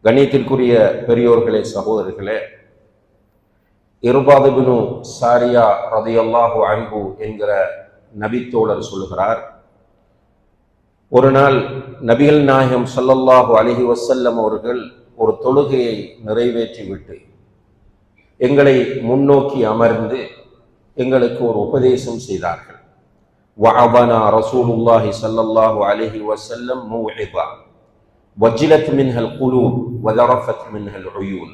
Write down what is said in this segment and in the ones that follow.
கண்ணியத்திற்குரிய பெரியோர்களே, சகோதரர்களே, இர்பாத் இப்னு சாரியா ரலியல்லாஹு அன்ஹு என்கிற நபித்தோழர் சொல்லுகிறார், ஒரு நாள் நபிகள் நாயகம் ஸல்லல்லாஹு அலைஹி வஸல்லம் அவர்கள் ஒரு தொழுகையை நிறைவேற்றிவிட்டு எங்களை முன்னோக்கி அமர்ந்து எங்களுக்கு ஒரு உபதேசம் செய்தார்கள். வஅபனா ரசூலுல்லாஹி ஸல்லல்லாஹு அலைஹி வஸல்லம் மௌஇதா வஜ்லத் மின்ஹல் குலூப் வதரஃபத் மின்ஹல் உயூன்.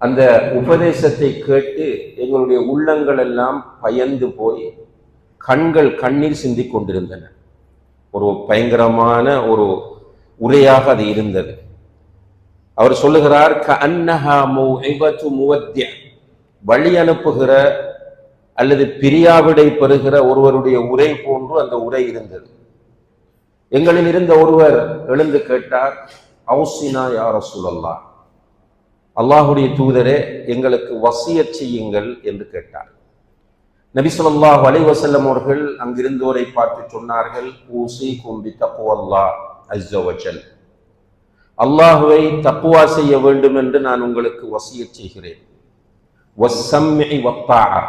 அந்த உபதேசத்தை கேட்டு எங்களுடைய உள்ளங்கள் எல்லாம் பயந்து போய் கண்கள் கண்ணீர் சிந்திக் கொண்டிருந்தன. ஒரு பயங்கரமான ஒரு உரையாக அது இருந்தது. அவர் சொல்லுகிறார், கஅன்னஹா மௌஇபத்து முவத்தி', வழி அனுப்புகிற அல்லது பிரியாவிடை பெறுகிற ஒருவருடைய உரை போன்று அந்த உரை இருந்தது. எங்களில் இருந்த ஒருவர் எழுந்து கேட்டார், அவுசினா யா ரசூலல்லாஹ், அல்லாஹுடைய தூதரே, எங்களுக்கு வசியத் செய்யுங்கள் என்று கேட்டார். நபி ஸல்லல்லாஹு அலைஹி வஸல்லம் அவர்கள் அங்கிருந்தோரை பார்த்து சொன்னார்கள், ஊஸீகும் பித்தக்வல்லாஹ் அஸ்ஸ வஜல், அல்லாஹுவை தக்வா செய்ய வேண்டும் என்று நான் உங்களுக்கு வசியத் செய்கிறேன். வஸ்ஸம்இ வத்தாஅ,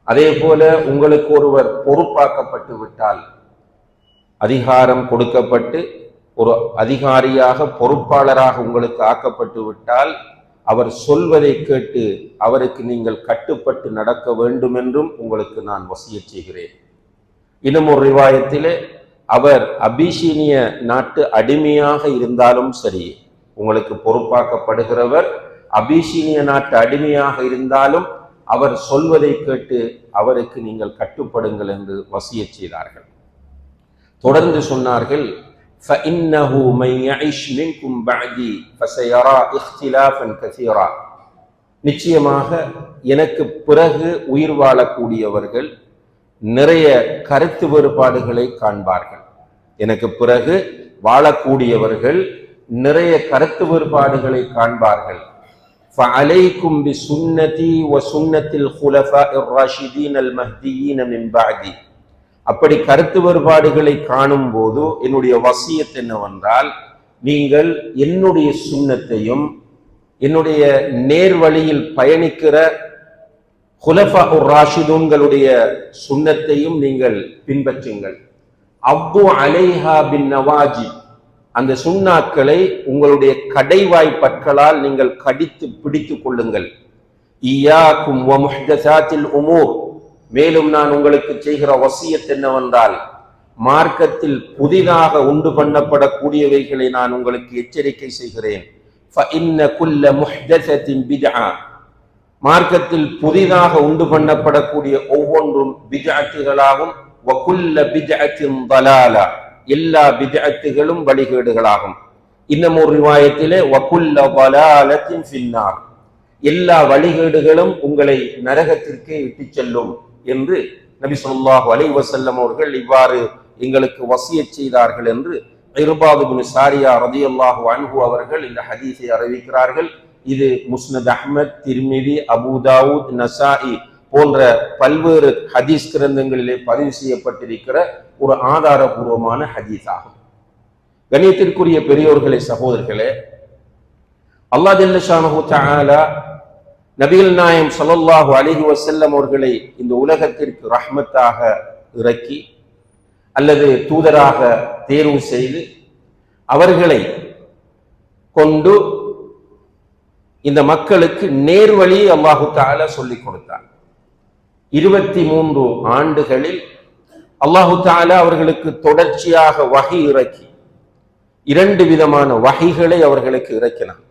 அதே போல உங்களுக்கு ஒருவர் பொறுப்பாக்கப்பட்டு விட்டால், அதிகாரம் கொடுக்கப்பட்டு ஒரு அதிகாரியாக பொறுப்பாளராக உங்களுக்கு ஆக்கப்பட்டு விட்டால், அவர் சொல்வதை கேட்டு அவருக்கு நீங்கள் கட்டுப்பட்டு நடக்க வேண்டும் என்றும் உங்களுக்கு நான் வசியத் செய்கிறேன். இன்னும் ஒரு ரிவாயத்திலே, அவர் அபிசீனிய நாட்டு அடிமையாக இருந்தாலும் சரி, உங்களுக்கு பொறுப்பாக்கப்படுகிறவர் அபிசீனிய நாட்டு அடிமையாக இருந்தாலும் அவர் சொல்வதை கேட்டு அவருக்கு நீங்கள் கட்டுப்படுங்கள் என்று வசியத் செய்தார்கள். தொடர்ந்து சொன்னார்கள், فَإِنَّهُ مَنْ يَعِشْ مِنْكُمْ بَعْدِي فَسَيَرَى اخْتِلَافًا كَثِيرًا, நிச்சயமாக எனக்கு பிறகு உயிர் வாழக்கூடியவர்கள் நிறைய கருத்து வேறுபாடுகளை காண்பார்கள். எனக்கு பிறகு வாழக்கூடியவர்கள் நிறைய கருத்து வேறுபாடுகளை காண்பார்கள். فَعَلَيْكُمْ بِسُنَّتِي وَسُنَّةِ الْخُلَفَاءِ الرَّاشِدِينَ الْمَهْدِيِّينَ مِنْ بَعْدِي. அப்படி கருத்து வேறுபாடுகளை காணும் போது என்னுடைய வசியத் என்னவென்றால், நீங்கள் என்னுடைய சுன்னத்தையும் என்னுடைய நேர்வழியில் பயணிக்கிற குலஃபா ராஷிதூன்களுடைய சுன்னத்தையும் நீங்கள் பின்பற்றுங்கள். அப்து அலைஹா பின் நவாஜி, அந்த சுன்னாக்களை உங்களுடைய கடைவாய் பற்களால் நீங்கள் கடித்து பிடித்துக் கொள்ளுங்கள். இய்யாக்கும் வ முஹ்தஸாத்தில் உமூர், மேலும் நான் உங்களுக்கு செய்கிற வசியத் என்னவென்றால், மார்க்கத்தில் புதிதாக உண்டு பண்ணப்படக்கூடியவைகளை நான் உங்களுக்கு எச்சரிக்கை செய்கிறேன். فَإِنَّ كُلَّ مُحْدَثَةٍ بِدْعَةٍ, மார்க்கத்தில் புதிதாக உண்டு பண்ணப்படக்கூடிய ஒவ்வொன்றும் பித்அத்துகளாகும். وَكُلَّ بِدْعَةٍ ضَلَالَةٍ, எல்லா பித்அத்துகளும் வழிகேடுகளாகும். இன்னும் ஒரு ரிவாயத்திலே, وَكُلَّ ضَلَالَةٍ فِي النَّارِ, எல்லா வழிகேடுகளும் உங்களை நரகத்திற்கே இட்டுச் செல்லும் என்று நபி ஸல்லல்லாஹு அலைஹி வஸல்லம் அவர்கள் இவ்வாறு எங்களுக்கு வசியத் செய்தார்கள் என்று இர்பாத் இப்னு சாரியா ரலியல்லாஹு அன்ஹு அவர்கள் இந்த ஹதீஸை அறிவிக்கிறார்கள். இது முஸ்னத் அஹ்மத், திர்மிதி, அபூ தாவூத், நசாஇ போன்ற பல்வேறு ஹதீஸ் கிரந்தங்களிலே பதிவு செய்யப்பட்டிருக்கிற ஒரு ஆதாரபூர்வமான ஹதீஸ் ஆகும். கண்ணியத்திற்குரிய பெரியோர்களே, சகோதரர்களே, அல்லாஹ் ஜல்ல ஷானஹு தஆலா நபிகள் நாயகம் ஸல்லல்லாஹு அலைஹி வஸல்லம் அவர்களை இந்த உலகத்திற்கு ரஹ்மத்தாக இறக்கி அல்லது தூதராக தேர்வு செய்து அவர்களை கொண்டு இந்த மக்களுக்கு நேர்வழியை அல்லாஹு தஆலா சொல்லிக் கொடுத்தார். 23 ஆண்டுகளில் அல்லாஹு தஆலா அவர்களுக்கு தொடர்ச்சியாக வஹி இறக்கி 2 விதமான வஹிகளை அவர்களுக்கு இறக்கினார்.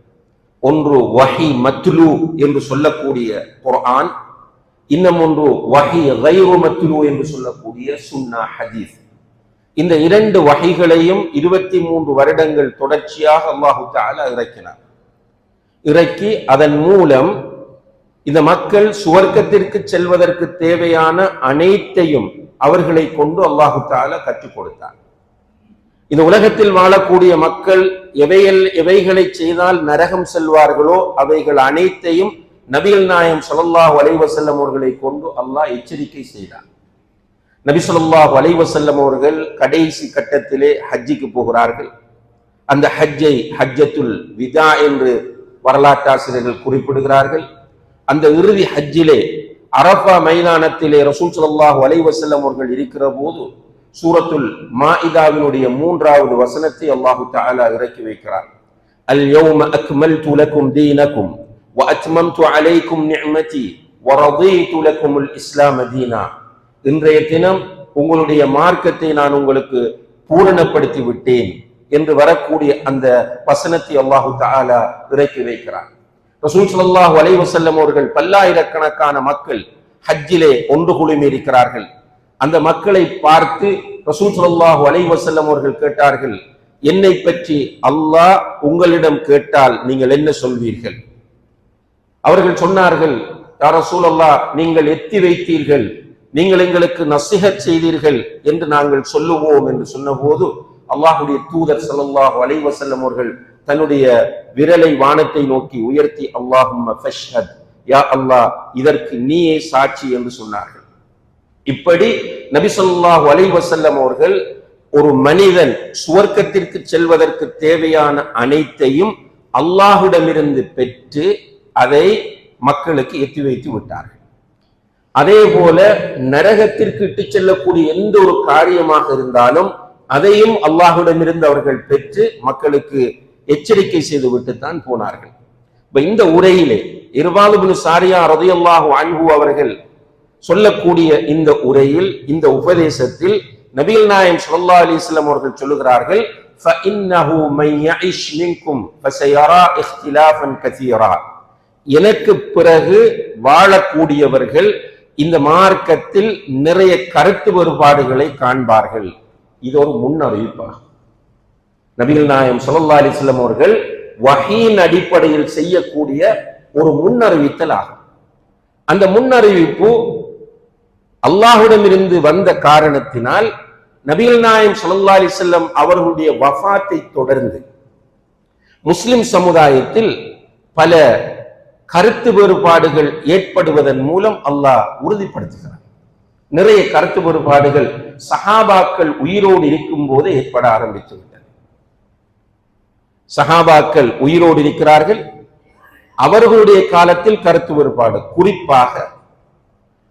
ஒன்று வஹி மத்லூ என்று சொல்லக்கூடிய குர்ஆன், இன்னும் ஒன்று வஹி கைரு மத்லூ என்று சொல்லக்கூடிய சுன்னா ஹதீஸ். இந்த 2 வஹிகளையும் 23 வருடங்கள் தொடர்ச்சியாக அல்லாஹு தஆலா இறக்கினார். இறக்கி அதன் மூலம் இந்த மக்கள் சுவர்க்கத்திற்கு செல்வதற்கு தேவையான அனைத்தையும் அவர்களை கொண்டு அல்லாஹு தஆலா கற்றுக் கொடுத்தார். இந்த உலகத்தில் வாழக்கூடிய மக்கள் எவைகளை செய்தால் நரகம் செல்வார்களோ அவைகள் அனைத்தையும் நபிகள் நாயகம் ஸல்லல்லாஹு அலைஹி வஸல்லம் அவர்களை கொண்டு அல்லாஹ் எச்சரிக்கை செய்தார். நபி ஸல்லல்லாஹு அலைஹி வஸல்லம் அவர்கள் கடைசி கட்டத்திலே ஹஜ்ஜுக்கு போகிறார்கள். அந்த ஹஜ்ஜை ஹஜ்ஜத்துல் விதா என்று வரலாற்றாசிரியர்கள் குறிப்பிடுகிறார்கள். அந்த இறுதி ஹஜ்ஜிலே அரஃபா மைதானத்திலே ரசூல் ஸல்லல்லாஹு அலைஹி வஸல்லம் அவர்கள் இருக்கிற போது சூரத்துல் மாஇதாவினுடைய 3வது வசனத்தை அல்லாஹு தஆலா இறக்கி வைக்கிறார். அல் யௌம அக்மல்து லக்கும் தீனக்கும் வ அத்மம்து அலைக்கும் நிஅமதி வ ரதீது லக்குமுல் இஸ்லாம தீனா. இன்றைய தினம் உங்களுடைய மார்க்கத்தை நான் உங்களுக்கு பூரணப்படுத்தி விட்டேன் என்று வரக்கூடிய அந்த வசனத்தை அல்லாஹு தஆலா இறக்கி வைக்கிறார். ரசூல் ஸல்லல்லாஹு அலைஹி வஸல்லம் அவர்கள் பல்லாயிரக்கணக்கான மக்கள் ஹஜ்ஜிலே ஒன்று குழுமி இருக்கிறார்கள். அந்த மக்களை பார்த்து ரசூல் ஸல்லல்லாஹு அலைஹி வஸல்லம் அவர்கள் கேட்டார்கள், என்னை பற்றி அல்லாஹ் உங்களிடம் கேட்டால் நீங்கள் என்ன சொல்வீர்கள்? அவர்கள் சொன்னார்கள், யா ரசூலல்லாஹ், நீங்கள் எத்தி வைத்தீர்கள், நீங்கள் எங்களுக்கு நசிஹத் செய்தீர்கள் என்று நாங்கள் சொல்லுவோம் என்று சொன்னபோது அல்லாஹ்வுடைய தூதர் ஸல்லல்லாஹு அலைஹி வஸல்லம் அவர்கள் தன்னுடைய விரலை வானத்தை நோக்கி உயர்த்தி அல்லாஹும்ம ஃபஷ்ஹத், யா அல்லாஹ் இதற்கு நீயே சாட்சி என்று சொன்னார்கள். இப்படி நபி ஸல்லல்லாஹு அலைஹி வஸல்லம் அவர்கள் ஒரு மனிதன் சுவர்க்கத்திற்கு செல்வதற்கு தேவையான அனைத்தையும் அல்லாஹ்விடமிருந்து பெற்று அதை மக்களுக்கு எத்தி வைத்து விட்டார்கள். அதே போல நரகத்திற்கு இட்டு செல்லக்கூடிய எந்த ஒரு காரியமாக இருந்தாலும் அதையும் அல்லாஹ்விடமிருந்து அவர்கள் பெற்று மக்களுக்கு எச்சரிக்கை செய்து விட்டுத்தான் போனார்கள். இந்த உரையிலே இர்பாத் இப்னு சாரியா ரலியல்லாஹு அன்ஹு அவர்கள் சொல்லக்கூடிய இந்த உரையில், இந்த உபதேசத்தில் நபிகள் நாயகம் ஸல்லல்லாஹு அலைஹி வஸல்லம் அவர்கள் சொல்லுகிறார்கள், ஃபஇன்னஹு மன் யஇஷ் மின்கும் ஃபஸயரா இக்திலாஃபன் கஸீரா. எனக்கு பிறகு வாழக்கூடியவர்கள் இந்த மார்க்கத்தில் நிறைய கருத்து வேறுபாடுகளை காண்பார்கள். இது ஒரு முன்னறிவிப்பாகும். நபிகள் நாயகம் ஸல்லல்லாஹு அலைஹி வஸல்லம் அவர்கள் வஹீன் அடிப்படையில் செய்யக்கூடிய ஒரு முன்னறிவித்தல் ஆகும். அந்த முன்னறிவிப்பு அல்லாஹ்விடமிருந்து வந்த காரணத்தினால் நபிகள் நாயகம் ஸல்லல்லாஹு அலைஹி வஸல்லம் அவர்களுடைய வஃபாத்தை தொடர்ந்து முஸ்லிம் சமுதாயத்தில் பல கருத்து வேறுபாடுகள் ஏற்படுவதன் மூலம் அல்லாஹ் உறுதிப்படுத்துகிறார். நிறைய கருத்து வேறுபாடுகள் சஹாபாக்கள் உயிரோடு இருக்கும் போது ஏற்பட ஆரம்பித்து விட்டது. சஹாபாக்கள் உயிரோடு இருக்கிறார்கள், அவர்களுடைய காலத்தில் கருத்து வேறுபாடு. குறிப்பாக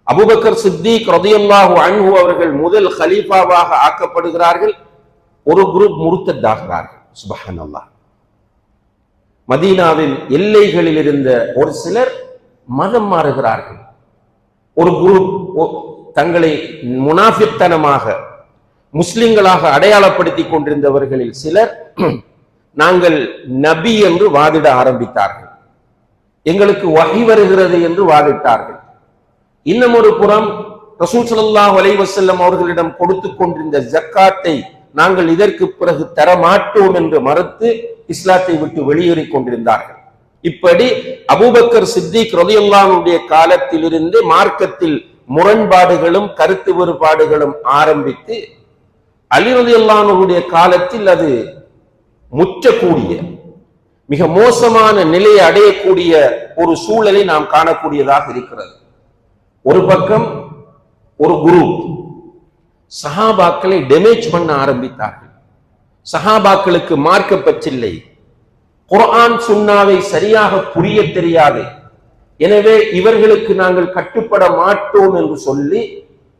அபூபக்கர் சித்திக் ரலியல்லாஹு அன்ஹு அவர்கள் முதல் கலீஃபாவாக ஆக்கப்படுகிறார்கள். ஒரு குரூப் முர்த்தத்தாகிறார்கள். சுப்ஹானல்லாஹ். மதீனாவின் எல்லைகளில் இருந்த ஒரு சிலர் மதம் மாறுகிறார்கள். ஒரு குரூப் தங்களை முனாஃபிக்தனமாக முஸ்லிம்களாக அடையாளப்படுத்திக் கொண்டிருந்தவர்களில் சிலர் நாங்கள் நபி என்று வாதிட ஆரம்பித்தார்கள். எங்களுக்கு வஹி வருகிறது என்று வாதிட்டார்கள். இன்னும் ஒரு புறம் ரசூல் ஸல்லல்லாஹு அலைஹி வஸல்லம் அவர்களிடம் கொடுத்து கொண்டிருந்த ஜக்காத்தை நாங்கள் இதற்கு பிறகு தர மாட்டோம் என்று மறுத்து இஸ்லாத்தை விட்டு வெளியேறிக் கொண்டிருந்தார்கள். இப்படி அபூபக்கர் சித்திக் ரலியல்லாஹு அன்ஹுடைய காலத்திலிருந்து மார்க்கத்தில் முரண்பாடுகளும் கருத்து வேறுபாடுகளும் ஆரம்பித்து அலி ரலியல்லாஹு அன்ஹுடைய காலத்தில் அது முற்றக்கூடிய மிக மோசமான நிலையை அடையக்கூடிய ஒரு சூழலை நாம் காணக்கூடியதாக இருக்கிறது. ஒரு பக்கம் ஒரு குரூப் சஹாபாக்களை டேமேஜ் பண்ண ஆரம்பித்தார்கள். சஹாபாக்களுக்கு மார்க்க பற்றில்லை, குர்ஆன் சுன்னாவை சரியாக புரிய தெரியாது, எனவே இவர்களுக்கு நாங்கள் கட்டுப்பட மாட்டோம் என்று சொல்லி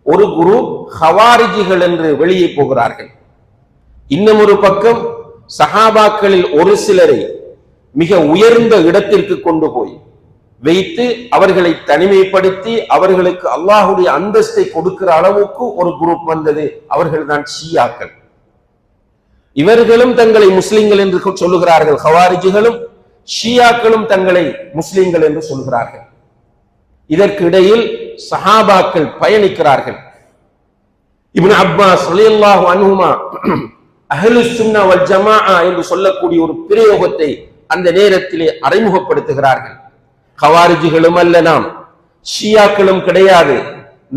ஒரு குரூப் ஹவாரிஜிகள் என்று வெளியே போகிறார்கள். இன்னும் ஒரு பக்கம் சஹாபாக்களில் ஒரு சிலரை மிக உயர்ந்த இடத்திற்கு கொண்டு போய் வைத்து அவர்களை தனிமைப்படுத்தி அவர்களுக்கு அல்லாஹ்வுடைய அந்தஸ்தை கொடுக்கிற அளவுக்கு ஒரு குரூப் வந்தது. அவர்கள் தான் ஷியாக்கள். இவர்களும் தங்களை முஸ்லிம்கள் என்று சொல்லுகிறார்கள். ஹவாரிஜிகளும் ஷியாக்களும் தங்களை முஸ்லிம்கள் என்று சொல்கிறார்கள். இதற்கு இடையில் சஹாபாக்கள் பயணிக்கிறார்கள். இப்னு அப்பாஸ் ரலியல்லாஹு அன்ஹுமா அஹ்லுஸ் சுன்னா வல் ஜமாஅ என்று சொல்லக்கூடிய ஒரு பிரயோகத்தை அந்த நேரத்திலே அறிமுகப்படுத்துகிறார்கள். ஹவாரிஜிகளும் அல்ல நாம், ஷியாக்களும் கிடையாது,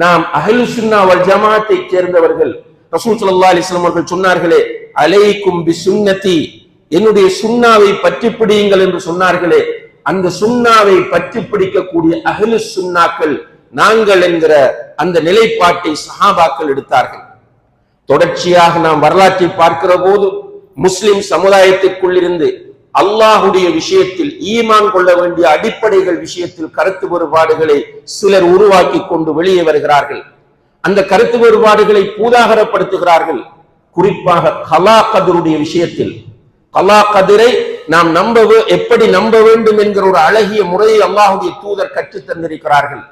நாம் அஹ்லுஸ் சுன்னா வல் ஜமாஅத்தை சேர்ந்தவர்கள். ரசூல் ஸல்லல்லாஹு அலைஹி வஸல்லம் அவர்கள் சொன்னார்களே, அலைக்கும் பிசுன்னதி, என்னுடைய சுன்னாவை பற்றி பிடியுங்கள் என்று சொன்னார்களே, அந்த சுன்னாவை பற்றி பிடிக்கக்கூடிய அஹ்லுஸ் சுன்னாக்கள் நாங்கள் என்கிற அந்த நிலைப்பாட்டை சஹாபாக்கள் எடுத்தார்கள். தொடர்ச்சியாக நாம் வரலாற்றை பார்க்கிற போது முஸ்லிம் சமுதாயத்திற்குள் இருந்து அல்லாஹுடைய விஷயத்தில் ஈமான் கொள்ள வேண்டிய அடிப்படைகள் விஷயத்தில் கருத்து வேறுபாடுகளை சிலர் உருவாக்கி கொண்டு வெளியே வருகிறார்கள். அந்த கருத்து வேறுபாடுகளை பூதாகரப்படுத்துகிறார்கள். குறிப்பாக கலா கதிருடைய விஷயத்தில் கலா கதிரை நாம் எப்படி நம்ப வேண்டும் என்கிற ஒரு அழகிய முறையை அல்லாஹுடைய தூதர் கற்றுத் தந்திருக்கிறார்கள்.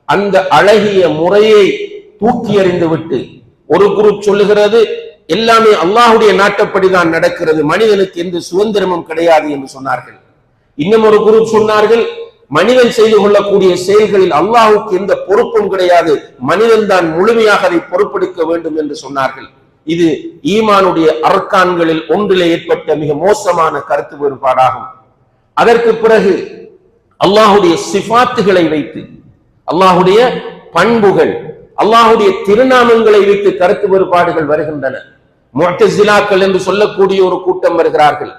அந்த அழகிய முறையை தூக்கி எறிந்து விட்டு ஒரு குரூப் சொல்லுகிறது எல்லாமே அல்லாஹுடைய நாட்டப்படிதான் நடக்கிறது, மனிதனுக்கு எந்த சுதந்திரமும் கிடையாது என்று சொன்னார்கள். இன்னும் ஒரு குரூப் சொன்னார்கள் மனிதன் செய்து கொள்ளக்கூடிய செயல்களில் அல்லாஹுக்கு எந்த பொறுப்பும் கிடையாது, மனிதன் தான் முழுமையாக அதை பொறுப்பெடுக்க வேண்டும் என்று சொன்னார்கள். இது ஈமானுடைய அர்க்கான்களில் ஒன்றிலே ஏற்பட்ட மிக மோசமான கருத்து வேறுபாடாகும். அதற்கு பிறகு அல்லாஹுடைய சிஃபாத்துகளை வைத்து, அல்லாஹுடைய பண்புகள், அல்லாஹுடைய திருநாமங்களை வைத்து கருத்து வேறுபாடுகள் வருகின்றன. முஅ்தஸிலாக்கள் என்று சொல்லக்கூடிய ஒரு கூட்டம் வருகிறார்கள்,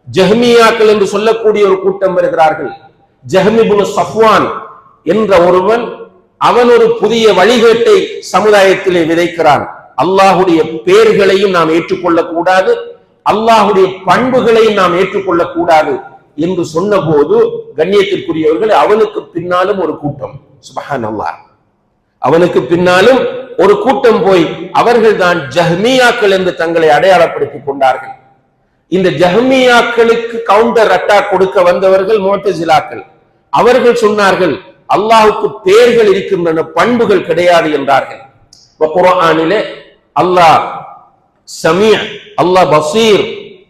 ஜஹ்மியாக்கள் என்று சொல்லக்கூடிய ஒரு கூட்டம் வருகிறார்கள். ஜஹ்ம் இப்னு சஃப்வான் என்ற ஒருவன் அவன் ஒரு புதிய வழிகேட்டை சமுதாயத்திலே விதைக்கிறான். அல்லாஹுடைய பெயர்களையும் நாம் ஏற்றுக்கொள்ளக் கூடாது, அல்லாஹுடைய பண்புகளையும் நாம் ஏற்றுக்கொள்ளக் கூடாது என்று சொன்ன போது கண்ணியத்திற்குரியவர்கள் அவனுக்கு பின்னாலும் ஒரு கூட்டம், சுப்ஹானல்லாஹ், அவனுக்கு பின்னாலும் ஒரு கூட்டம் போய் அவர்கள் தான் ஜஹ்மியாக்கள் என்று தங்களை அடையாளப்படுத்திக் கொண்டார்கள். இந்த ஜஹ்மியாக்களுக்கு கவுண்டர் அட்டாக் கொடுக்க வந்தவர்கள் முஅ்தஸிலாக்கள். அவர்கள் சொன்னார்கள் அல்லாஹ்வுக்கு பெயர்கள் இருக்கின்றன, பண்புகள் கிடையாது என்றார்கள். குர்ஆனிலே அல்லாஹ் சமீஅ், அல்லாஹ் பசீர்,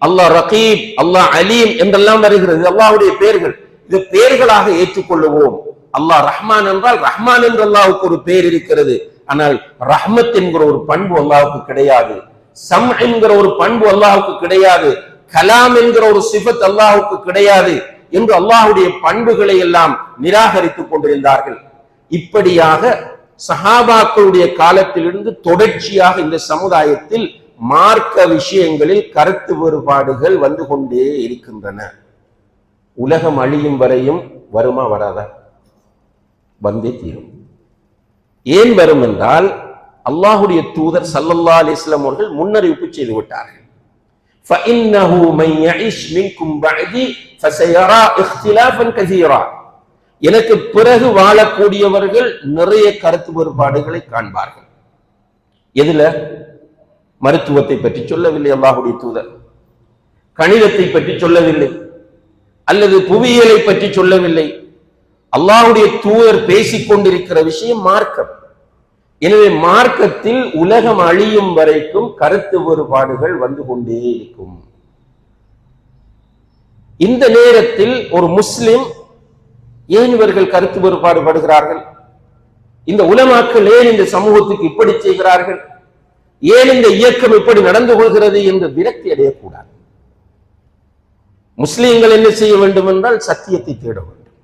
அல்லாஹ் ரகீப், அல்லாஹ் அலீம் என்றெல்லாம் வருகிறது. அல்லாஹ்வுடைய பெயர்கள், இது பெயர்களாக ஏற்றுக்கொள்ளுவோம். அல்லாஹ் ரஹ்மான் என்றால் ரஹ்மான் என்று அல்லாஹ்வுக்கு ஒரு பெயர் இருக்கிறது, ஆனால் ரஹ்மத் என்கிற ஒரு பண்பு அல்லாஹ்வுக்கு கிடையாது, சம் என்கிற ஒரு பண்பு அல்லாஹ்வுக்கு கிடையாது, கலாம் என்கிற ஒரு சிஃபத் அல்லாஹ்வுக்கு கிடையாது என்று அல்லாஹ்வுடைய பண்புகளை எல்லாம் நிராகரித்துக் கொண்டிருந்தார்கள். இப்படியாக சஹாபாக்களுடைய காலத்திலிருந்து தொடர்ச்சியாக இந்த சமுதாயத்தில் மார்க்க விஷயங்களில் கருத்து வேறுபாடுகள் வந்து கொண்டே இருக்கின்றன. உலகம் அழியும் வரையும் வருமா வராதா? வந்தே தீரும். ஏன் வரும் என்றால் அல்லாஹுடைய தூதர் ஸல்லல்லாஹு அலைஹி வஸல்லம் அவர்கள் முன்னறிவிப்பு செய்து விட்டார்கள். فإنه من يعش منكم بعدي فسيرى اختلافا كثيرا. எனக்கு பிறகு வாழக்கூடியவர்கள் நிறைய கருத்து வேறுபாடுகளை காண்பார்கள். எதுல? மருத்துவத்தை பற்றி சொல்லவில்லை அல்லாஹுடைய தூதர், கணிதத்தை பற்றி சொல்லவில்லை, அல்லது புவியியலை பற்றி சொல்லவில்லை. அல்லாஹுடைய தூதர் பேசிக் கொண்டிருக்கிற விஷயம் மார்க்கம். எனவே மார்க்கத்தில் உலகம் அழியும் வரைக்கும் கருத்து வேறுபாடுகள் வந்து கொண்டே இருக்கும். இந்த நேரத்தில் ஒரு முஸ்லிம் ஏன் இவர்கள் கருத்து வேறுபாடு படுகிறார்கள், இந்த உலமாக்கள் ஏன் இந்த சமூகத்துக்கு இப்படி செய்கிறார்கள், ஏன் இந்த இயக்கம் இப்படி நடந்து கொள்கிறது என்று விரக்தி அடையக்கூடாது. முஸ்லிம்கள் என்ன செய்ய வேண்டும் என்றால் சத்தியத்தை தேட வேண்டும்,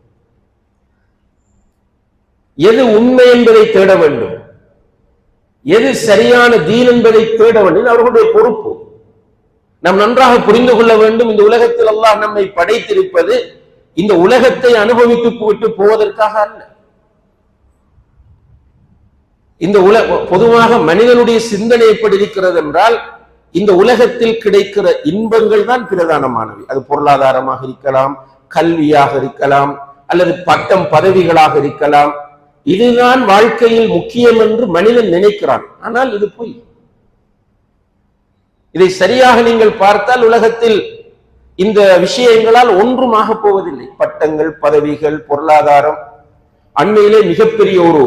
எது உண்மை என்பதை தேட வேண்டும், எது சரியான தீன் என்பதை தேட வேண்டும். அவர்களுடைய பொறுப்பு. நாம் நன்றாக புரிந்து கொள்ள வேண்டும், இந்த உலகத்தில் அல்லாஹ் நம்மை படைத்திருப்பது இந்த உலகத்தை அனுபவித்து விட்டு போவதற்காக அல்ல. இந்த பொதுவாக மனிதனுடைய சிந்தனை எப்படி இருக்கிறது என்றால் இந்த உலகத்தில் கிடைக்கிற இன்பங்கள் தான் பிரதானமானவை. அது பொருளாதாரமாக இருக்கலாம், கல்வியாக இருக்கலாம், அல்லது பட்டம் பதவிகளாக இருக்கலாம். இதுதான் வாழ்க்கையில் முக்கியம் என்று மனிதன் நினைக்கிறான். ஆனால் இது பொய். இதை சரியாக நீங்கள் பார்த்தால் உலகத்தில் இந்த விஷயங்களால் ஒன்றுமாக போவதில்லை. பட்டங்கள், பதவிகள், பொருளாதாரம். அண்மையிலே மிகப்பெரிய ஒரு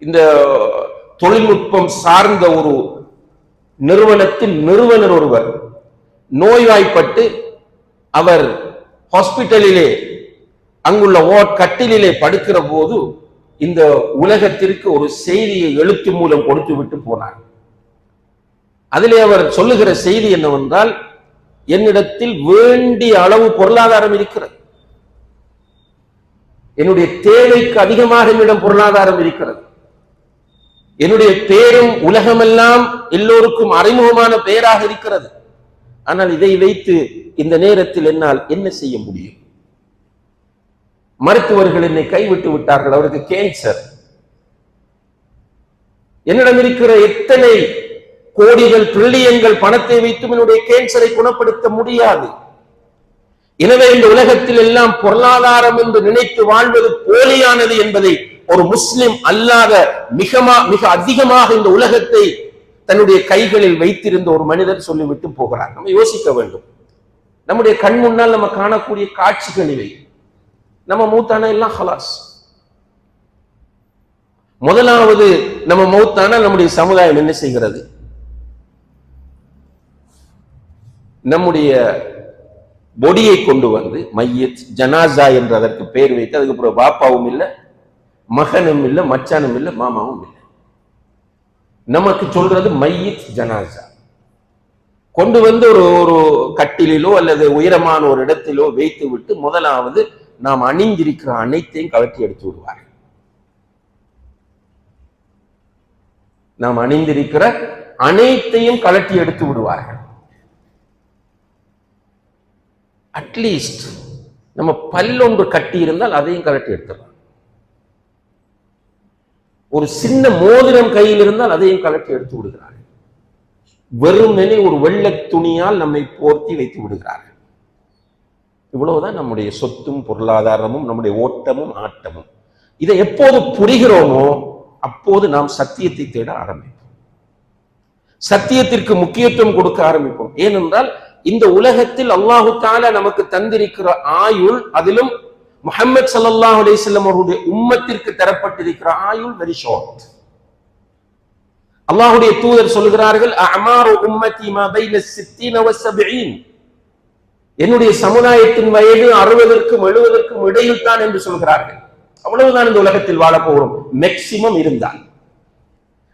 இந்த தொழில்நுட்பம் சார்ந்த ஒரு நிறுவனத்தின் நிறுவனர் ஒருவர் நோய்வாய்ப்பட்டு அவர் ஹாஸ்பிட்டலிலே அங்குள்ள கட்டிலே படுக்கிற போது இந்த உலகத்திற்கு ஒரு செய்தியை எழுத்து மூலம் கொடுத்து விட்டு போனார். அதிலே அவர் சொல்லுகிற செய்தி என்னவென்றால், என்னிடத்தில் வேண்டிய அளவு பொருளாதாரம் இருக்கிறது, என்னுடைய தேவைக்கு அதிகமாக என்னிடம் பொருளாதாரம் இருக்கிறது, என்னுடைய பேரும் உலகமெல்லாம் எல்லோருக்கும் அறிமுகமான பெயராக இருக்கிறது. ஆனால் இதை வைத்து இந்த நேரத்தில் என்னால் என்ன செய்ய முடியும்? மருத்துவர்கள் என்னை கைவிட்டு விட்டார்கள், அவருக்கு கேன்சர். என்னிடம் இருக்கிற எத்தனை கோடிகள் டிரில்லியன்கள் பணத்தை வைத்தும் என்னுடைய கேன்சரை குணப்படுத்த முடியாது. எனவே இந்த உலகத்தில் எல்லாம் பொருளாதாரம் என்று நினைத்து வாழ்வது போலியானது என்பதை ஒரு முஸ்லிம் அல்லாத மிக அதிகமாக இந்த உலகத்தை தன்னுடைய கைகளில் வைத்திருந்த ஒரு மனிதர் சொல்லிவிட்டு போகிறார். நம்ம யோசிக்க வேண்டும். நம்முடைய கண் முன்னால் நம்ம காணக்கூடிய காட்சிகள் இவை. நம்ம மூத்தான எல்லாம் ஹலாஸ். முதலாவது நம்ம மௌத்தான நம்முடைய சமுதாயம் என்ன செய்கிறது? நம்முடைய பொடியை கொண்டு வந்து மையத் ஜனாசா என்று அதற்கு பெயர் வைத்து, அதுக்கப்புறம் பாப்பாவும் இல்லை, மகனும் இல்லை, மச்சானும் இல்லை, மாமாவும் இல்லை. நமக்கு சொல்றது மையத் ஜனாசா. கொண்டு வந்து ஒரு கட்டிலோ அல்லது உயரமான ஒரு இடத்திலோ வைத்து விட்டு முதலாவது நாம் அணிந்திருக்கிற அனைத்தையும் கழட்டி எடுத்து விடுவார். நாம் அணிந்திருக்கிற அனைத்தையும் கழட்டி எடுத்து விடுவார்கள். அட்லீஸ்ட் நம்ம பல்லொன்று கட்டி இருந்தால் அதையும் கழட்டி எடுத்துடலாம். ஒரு சின்ன மோதிரம் கையில் இருந்தால் அதையும் கழட்டி எடுத்து விடுகிறார்கள். வெறுமனே ஒரு வெள்ளை துணியால் நம்மை போர்த்தி வைத்து விடுகிறார்கள். இவ்வளவுதான் நம்முடைய சொத்தும் பொருளாதாரமும் நம்முடைய ஓட்டமும் ஆட்டமும். இதை எப்போது புரிகிறோமோ அப்போது நாம் சத்தியத்தை தேட ஆரம்பிப்போம். சத்தியத்திற்கு முக்கியத்துவம் கொடுக்க ஆரம்பிப்போம். ஏனென்றால் இந்த உலகத்தில் அல்லாஹு தஆலா நமக்கு தந்திருக்கிற ஆயுள், அதிலும் முஹம்மது ஸல்லல்லாஹு அலைஹி வஸல்லம் அவருடைய உம்மத்திற்கு தரப்பட்டிருக்கிற ஆயுள் வெரி ஷார்ட். அல்லாஹ்வுடைய தூதர் சொல்கிறார்கள், அஅமாரு உம்மத்தி மா பைன 60 வ 70. என்னுடைய சமுதாயத்தின் வயது 60க்கும் 70க்கும் இடையில் தான் என்று சொல்கிறார்கள். அவ்வளவுதான் இந்த உலகத்தில் வாழ போகிறோம் மேக்சிமம் இருந்தால்.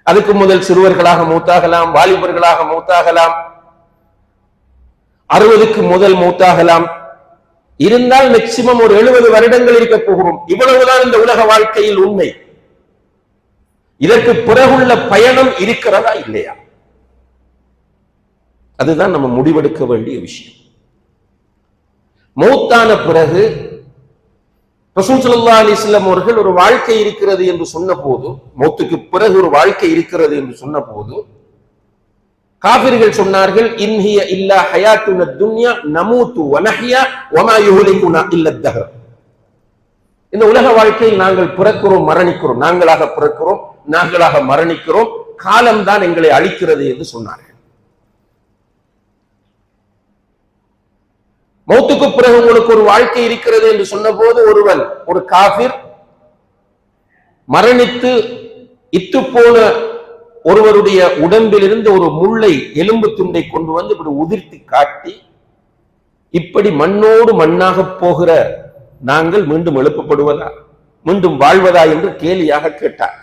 அதுக்கு முதல் சிறுவர்களாக மூத்தாகலாம், வாலிபர்களாக மூத்தாகலாம், 60க்கு முதல் மூத்தாகலாம். இருந்தால் மேக்சிமம் ஒரு 70 வருடங்கள் இருக்க போகிறோம். இவ்வளவுதான் இந்த உலக வாழ்க்கையில் உண்மை. இதற்கு பிறகுள்ள பயணம் இருக்கிறதா இல்லையா? அதுதான் நம்ம முடிவெடுக்க வேண்டிய விஷயம். மௌத்தான பிறகு ரசூல் ஸல்லல்லாஹு அலைஹி வஸல்லம் அவர்கள் ஒரு வாழ்க்கை இருக்கிறது என்று சொன்ன போது, மௌத்துக்கு பிறகு ஒரு வாழ்க்கை இருக்கிறது என்று சொன்ன போது, காபிர்கள் சொன்னார்கள், இன்ஹிய இல்லா ஹயாத்துன துன்யா நமூது வ நஹ்யா வ மா யுஹ்லிகுனா இல்லா தஹர். இந்த உலக வாழ்க்கையில் நாங்கள் பிறக்கிறோம், மரணிக்கிறோம், நாங்களாக பிறக்கிறோம், நாங்களாக மரணிக்கிறோம், காலம்தான் எங்களை அழிக்கிறது என்று சொன்னார்கள். மௌத்துக்கு பிறகு உங்களுக்கு ஒரு வாழ்க்கை இருக்கிறது என்று சொன்ன போது, ஒருவன், ஒரு காபிர், மரணித்து இத்து போன ஒருவருடைய உடம்பில் இருந்து ஒரு முள்ளை, எலும்பு துண்டை கொண்டு வந்து இப்படி உதிர்த்தி காட்டி, இப்படி மண்ணோடு மண்ணாக போகிற நாங்கள் மீண்டும் எழுப்பப்படுவதா, மீண்டும் வாழ்வதா என்று கேலியாக கேட்டார்.